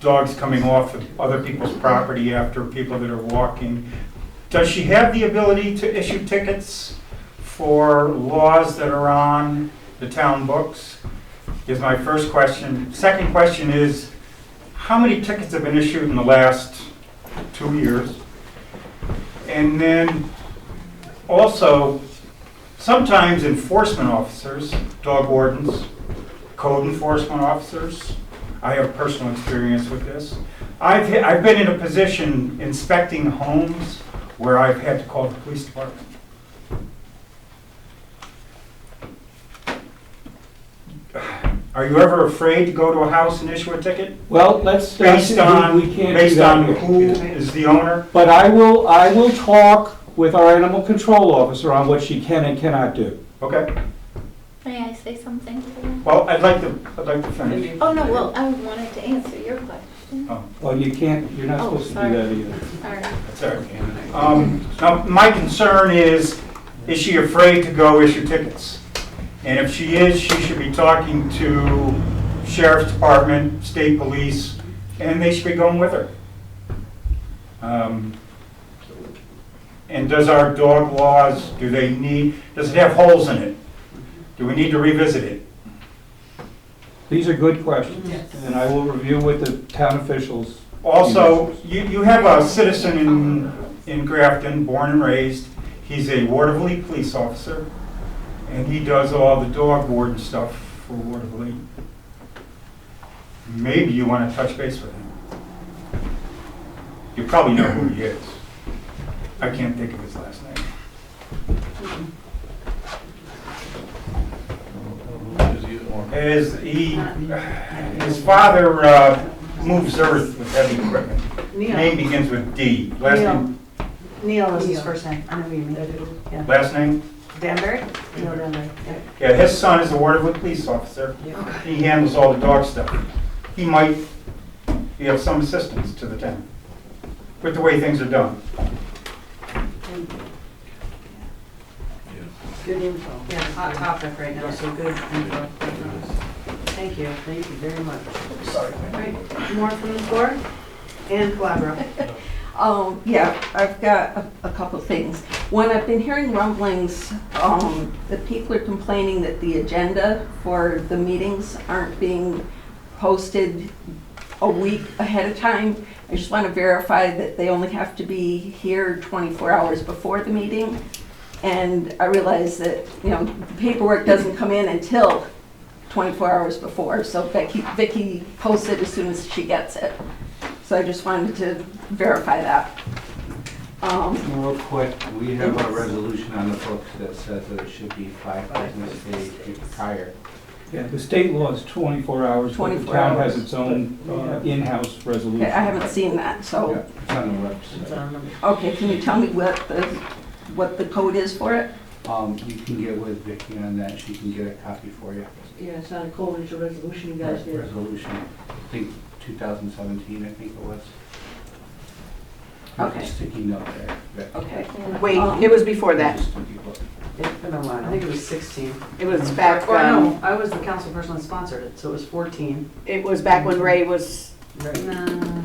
dogs coming off of other people's property after people that are walking. Does she have the ability to issue tickets for laws that are on the town books? is my first question. Second question is, how many tickets have been issued in the last 2 years? And then also, sometimes enforcement officers, dog wardens, code enforcement officers, I have personal experience with this. I've been in a position inspecting homes where I've had to call the police department. Are you ever afraid to go to a house and issue a ticket? Well, we can't do Based that on here. who is the owner? But I will talk with our animal control officer on what she can and cannot do. Okay. May I say something to that? Well, I'd like to finish. Oh, no, well, I wanted to answer your question. Oh, Well, you're not Oh, supposed to do sorry. that either. All right. that's all right. Now, my concern is she afraid to go issue tickets? And if she is, she should be talking to sheriff's department, state police, and they should be going with her. And does our dog laws, does it have holes in it? Do we need to revisit it? These are good questions, and I will review with the town officials. Also, you have a citizen in Grafton, born and raised. He's a Waterville police officer, and he does all the dog warden stuff for Waterville. Maybe you want to touch base with him. You probably know who he is. I can't think of his last name. His father moves earth with heavy equipment. Neil. Name begins with D. Last name? Neil is his first name. I know who you mean. Yeah. Last name? Danbury? Neil Danbury, yeah. Yeah, his son is a Waterville police officer. He handles all the dog stuff. He might be of some assistance to the town with the way things are done. Good info. Yeah, hot topic right now, so good info. Thank you very much. Sorry. All right, more from the floor? Ann Calabro. Yeah, I've got a couple things. One, I've been hearing rumblings that people are complaining that the agenda for the meetings aren't being posted a week ahead of time. I just want to verify that they only have to be here 24 hours before the meeting. And I realize that, the paperwork doesn't come in until 24 hours before, so Vicky posts it as soon as she gets it. So I just wanted to verify that. Real quick, we have a resolution on the books that says that it should be 5 business days prior. Yeah, the state law is 24 hours, but the 24 town hours. has its own in-house resolution. Okay, I haven't seen that, so. Yeah, it's on the website. Okay, can you tell me what the code is for it? You can get with Vicky on that, she can get a copy for you. Yeah, it's not a code, it's a resolution you guys did. Resolution, I think 2017, I think it was. Okay. Sticky note there. Vic. Okay. Wait, it was before that. Just sticky book. It's been a while. I think it was 16. It was back, Or no, I was the council person that sponsored it, so it was 14. it was back when Ray was, No.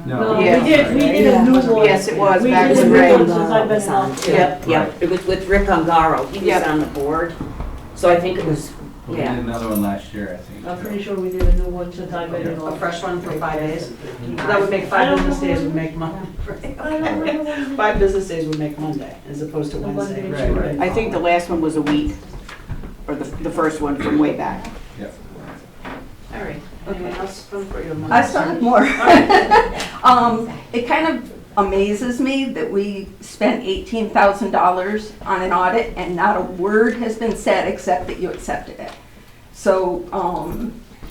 No. Yeah. We did a new one. yes, it was We back did a when new Ray. one since I've been on. Yep, yep, it was with Rick Ungaro, he was Yep. on the board, so I think it was, We did yeah. another one last year, I think. I'm pretty sure we did a new one since I've been in A office. fresh one for 5 days? That would make 5 business days would make Monday. I don't remember. 5 business days would make Monday, as opposed to A Wednesday. Monday. Right. I think the last one was a week, or the first one from way back. Yep. All right, anyone else from for your I still have more. It kind of amazes me that we spent $18,000 on an audit and not a word has been said except that you accepted it. So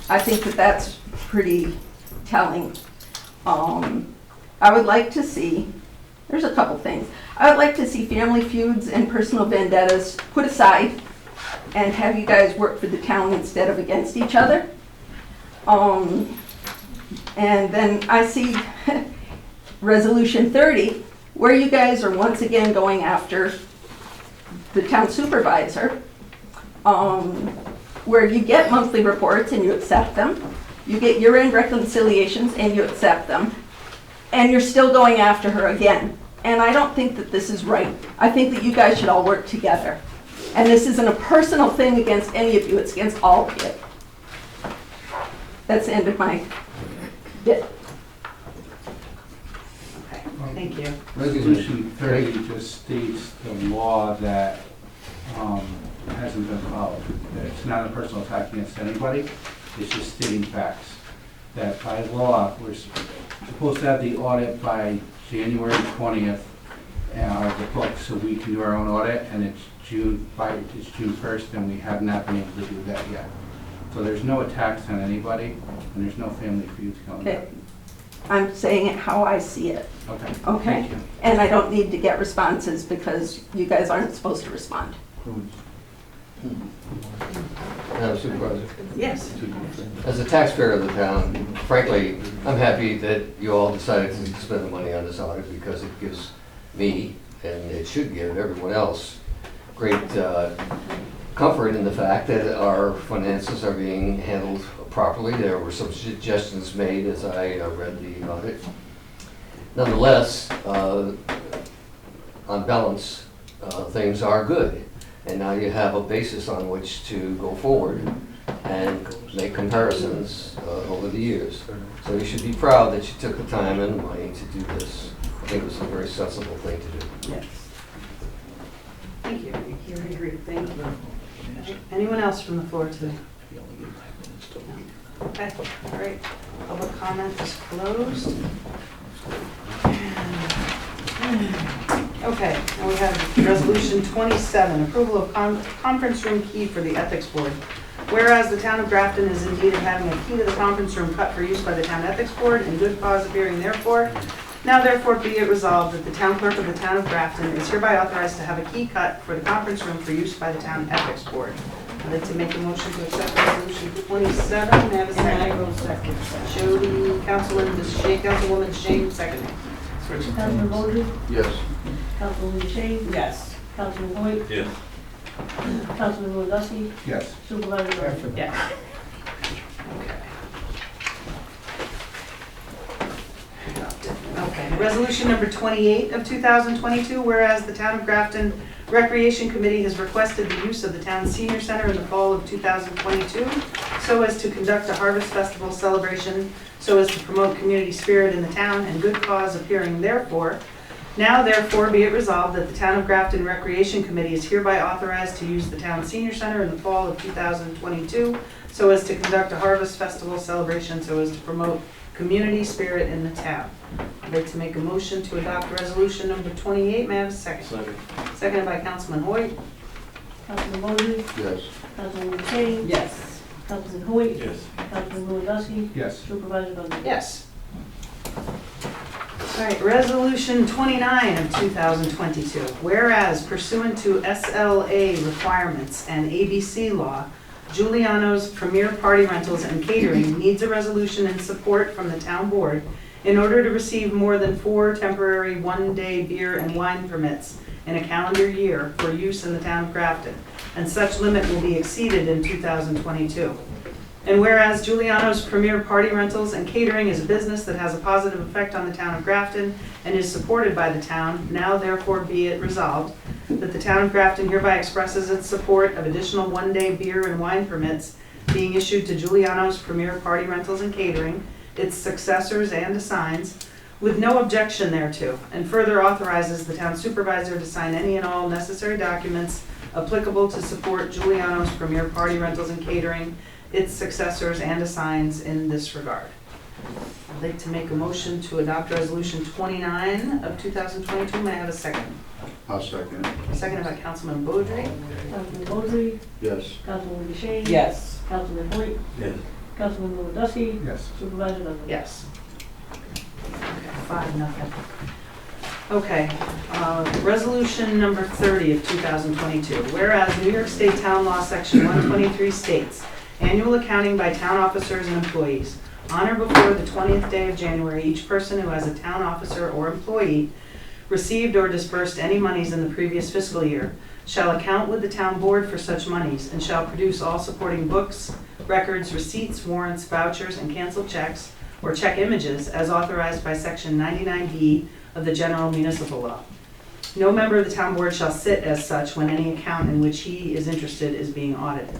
I think that that's pretty telling. I would like to see, there's a couple things. I would like to see family feuds and personal vendettas put aside and have you guys work for the town instead of against each other. And then I see Resolution 30, where you guys are once again going after the town supervisor, where you get monthly reports and you accept them, you get year-end reconciliations and you accept them, and you're still going after her again. And I don't think that this is right. I think that you guys should all work together. And this isn't a personal thing against any of you, it's against all of you. That's the end of my bit. Okay, thank you. Resolution 30 just states the law that hasn't been followed. It's not a personal attack against anybody, it's just stating facts. That by law, we're supposed to have the audit by January 20th, the books, so we can do our own audit, and it's June 1st, and we have not been able to do that yet. So there's no attacks on anybody, and there's no family feuds coming up. Okay. I'm saying it how I see it. Okay. Okay? Thank you. And I don't need to get responses because you guys aren't supposed to respond. Madam Supervisor, Yes. as a taxpayer of the town, frankly, I'm happy that you all decided to spend the money on this audit because it gives me, and it should give everyone else, great comfort in the fact that our finances are being handled properly. There were some suggestions made as I read the audit. Nonetheless, on balance, things are good. And now you have a basis on which to go forward and make comparisons over the years. So you should be proud that you took the time and money to do this. I think it was a very sensible thing to do. Yes. Thank you. I agree. Thank you. Anyone else from the floor today? No. Okay, all right. Public comment is closed. Okay, now we have Resolution 27, approval of conference room key for the Ethics Board. Whereas the town of Grafton is in need of having a key to the conference room cut for use by the town ethics board and good cause appearing therefore, now therefore be it resolved that the town clerk of the town of Grafton is hereby authorized to have a key cut for the conference room for use by the town ethics board. I'd like to make a motion to accept Resolution 27. May I have a second? And I will second. Jody, Councilwoman Shane, seconding. Councilman Bowdre, Yes. Councilwoman Shane, Yes. Councilman Hoyt, Yes. Councilman Lewandowski, Yes. Supervisor Dunn. Yes. Okay, resolution number 28 of 2022, whereas the town of Grafton Recreation Committee has requested the use of the town's senior center in the fall of 2022 so as to conduct a harvest festival celebration, so as to promote community spirit in the town and good cause appearing therefore. Now therefore be it resolved that the town of Grafton Recreation Committee is hereby authorized to use the town senior center in the fall of 2022 so as to conduct a harvest festival celebration, so as to promote community spirit in the town. I'd like to make a motion to adopt resolution number 28. May I have a second? Second. Seconded by Councilman Hoyt. Councilman Bowdre, Yes. Councilwoman Shane, Yes. Councilman Hoyt, Yes. Councilman Lewandowski, Yes. Supervisor Dunn. Yes. All right, resolution 29 of 2022. Whereas pursuant to SLA requirements and ABC law, Giuliano's Premier Party Rentals and Catering needs a resolution in support from the town board in order to receive more than 4 temporary one-day beer and wine permits in a calendar year for use in the town of Grafton, and such limit will be exceeded in 2022. And whereas Giuliano's Premier Party Rentals and Catering is a business that has a positive effect on the town of Grafton and is supported by the town, now therefore be it resolved that the town of Grafton hereby expresses its support of additional one-day beer and wine permits being issued to Giuliano's Premier Party Rentals and Catering, its successors and assigns, with no objection thereto, and further authorizes the town supervisor to sign any and all necessary documents applicable to support Giuliano's Premier Party Rentals and Catering, its successors and assigns in this regard. I'd like to make a motion to adopt resolution 29 of 2022. May I have a second? I'll second it. Seconded by Councilman Bowdre. Councilman Bowdre, Yes. Councilwoman Shane. Yes. Councilman Hoyt, Yes. Councilman Lewandowski, Yes. Supervisor Dunn. Yes. Okay, 5-0. Okay, resolution number 30 of 2022. Whereas New York State Town Law Section 123 states, annual accounting by town officers and employees. On or before the 20th day of January, each person who has a town officer or employee received or disbursed any monies in the previous fiscal year shall account with the town board for such monies and shall produce all supporting books, records, receipts, warrants, vouchers, and canceled checks or check images as authorized by Section 99B of the General Municipal Law. No member of the town board shall sit as such when any account in which he is interested is being audited.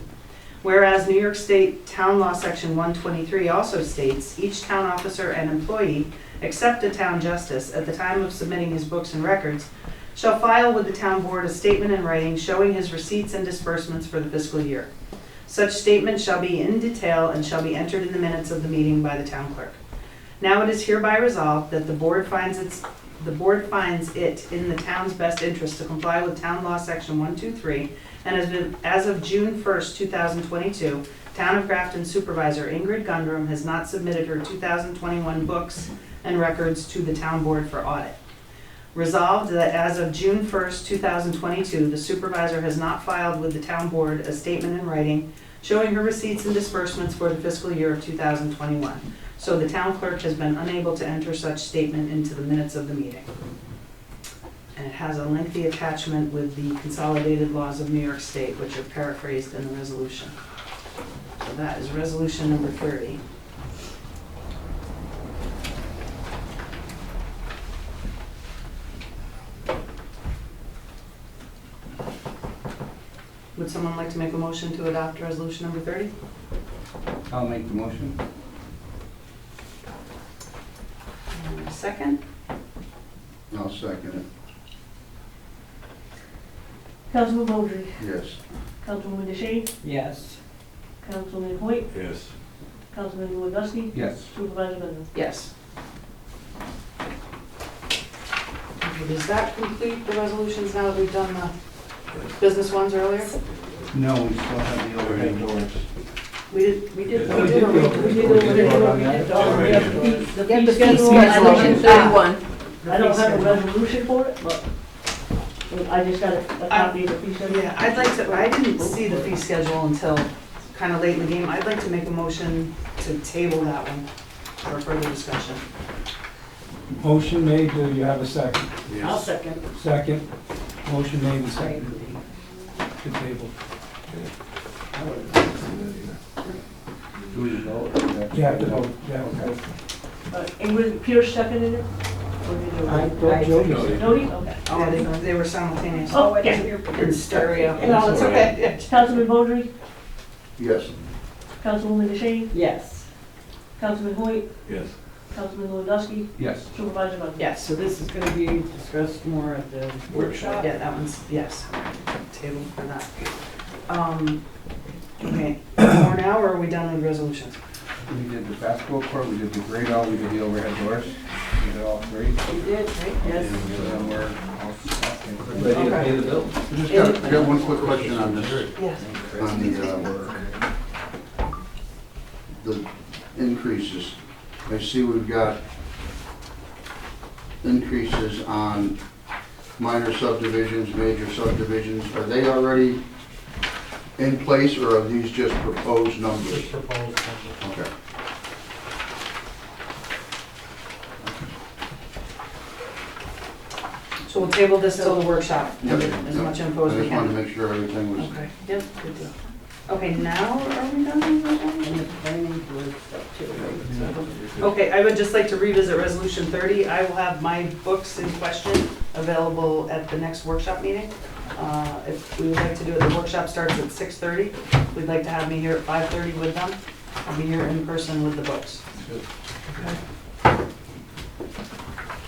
Whereas New York State Town Law Section 123 also states, each town officer and employee, except a town justice, at the time of submitting his books and records, shall file with the town board a statement in writing showing his receipts and disbursements for the fiscal year. Such statement shall be in detail and shall be entered in the minutes of the meeting by the town clerk. Now it is hereby resolved that the board finds it in the town's best interest to comply with Town Law Section 123, and as of June 1st, 2022, Town of Grafton Supervisor Ingrid Gundrum has not submitted her 2021 books and records to the town board for audit. Resolved that as of June 1st, 2022, the supervisor has not filed with the town board a statement in writing showing her receipts and disbursements for the fiscal year of 2021. So the town clerk has been unable to enter such statement into the minutes of the meeting. And it has a lengthy attachment with the consolidated laws of New York State, which are paraphrased in the resolution. So that is resolution number 30. Would someone like to make a motion to adopt resolution number 30? I'll make the motion. And a second? I'll second it. Councilman Bowdre, Yes. Councilwoman DeShane, Yes. Councilman Hoyt, Yes. Councilman Lewandowski, Yes. Supervisor Gundry. Yes. Okay, does that complete the resolutions now that we've done the business ones earlier? No, we still have the overhead doors. We did. We did the fee schedule. Resolution 31. I don't have a resolution for it, but I just got a copy of the fee schedule. Yeah, I didn't see the fee schedule until kind of late in the game. I'd like to make a motion to table that one for further discussion. Motion made, do you have a second? I'll second. Second, motion made and seconded. To table. Do we vote? You have to vote, yeah, okay. And was Pierce seconded it? Or did you? I thought Jody said. Jody? Okay. Yeah, they were simultaneous. Oh, okay. In stereo. No, it's okay. Councilman Bowdre, Yes. Councilwoman DeShane, Yes. Councilman Hoyt, Yes. Councilman Lewandowski, Yes. Supervisor Gundry. Yes. So this is gonna be discussed more at the workshop? Yeah, that one's, yes, table for that. Okay, more now, or are we done with resolutions? We did the basketball court, we did the grade all, we did the overhead doors. We did all three. You did, right? Yes. So then we're all set. Ready to pay the bill? I got one quick question on this, Yes. on the increases. I see we've got increases on minor subdivisions, major subdivisions. Are they already in place, or are these just proposed numbers? Just proposed. Okay. So we'll table this till the workshop, Yep. as much info as I we just wanted can. to make sure everything was. Okay, yep, good deal. Okay, now are we done with resolutions? And the planning board stuff too, right? Okay, I would just like to revisit resolution 30. I will have my books in question available at the next workshop meeting. If we would like to do it, the workshop starts at 6:30. We'd like to have me here at 5:30 with them. I'll be here in person with the books.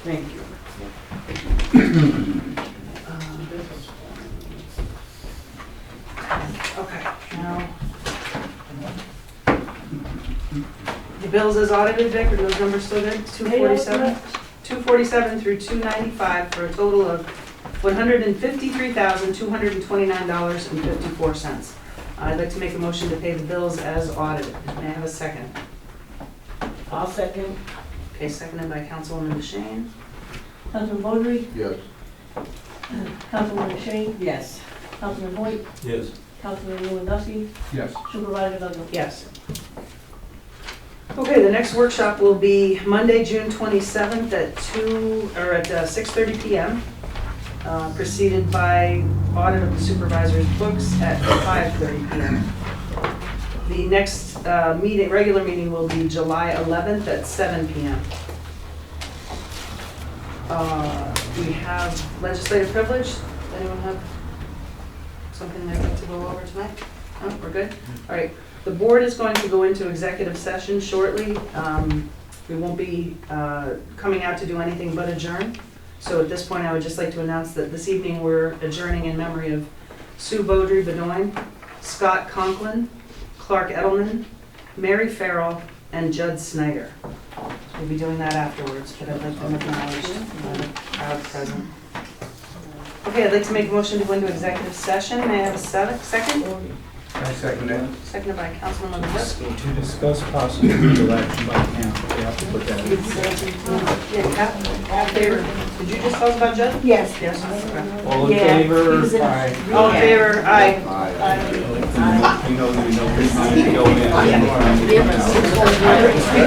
Thank you. Okay, now. The bills as audited, Vic, are those numbers still good? 247? 247 through 295 for a total of $153,229.54. I'd like to make a motion to pay the bills as audited. May I have a second? I'll second. Okay, seconded by Councilwoman DeShane. Councilman Bowdre, Yes. Councilwoman DeShane, Yes. Councilman Hoyt, Yes. Councilman Lewandowski, Yes. Supervisor Gundry. Yes. Okay, the next workshop will be Monday, June 27th at 6:30 p.m., preceded by audit of the supervisor's books at 5:30 p.m. The next regular meeting will be July 11th at 7 p.m. We have legislative privilege. Anyone have something they'd like to go over tonight? Oh, we're good? All right. The board is going to go into executive session shortly. We won't be coming out to do anything but adjourn. So at this point, I would just like to announce that this evening we're adjourning in memory of Sue Beaudry Bedoin, Scott Conklin, Clark Edelman, Mary Farrell, and Judd Snyder. We'll be doing that afterwards, but I'd like them acknowledged by the crowd present. Okay, I'd like to make a motion to go into executive session. May I have a second? I second it. Seconded by Councilman Lewandowski. To discuss possible legal action by council, you have to put that in. All in favor? Did you just talk about Judd? Yes. Yes. Okay. All in favor? Aye. All in favor? Aye. You know, we know, we know, we know, we know, we know, we know, we know, we know, we know, we know, we know,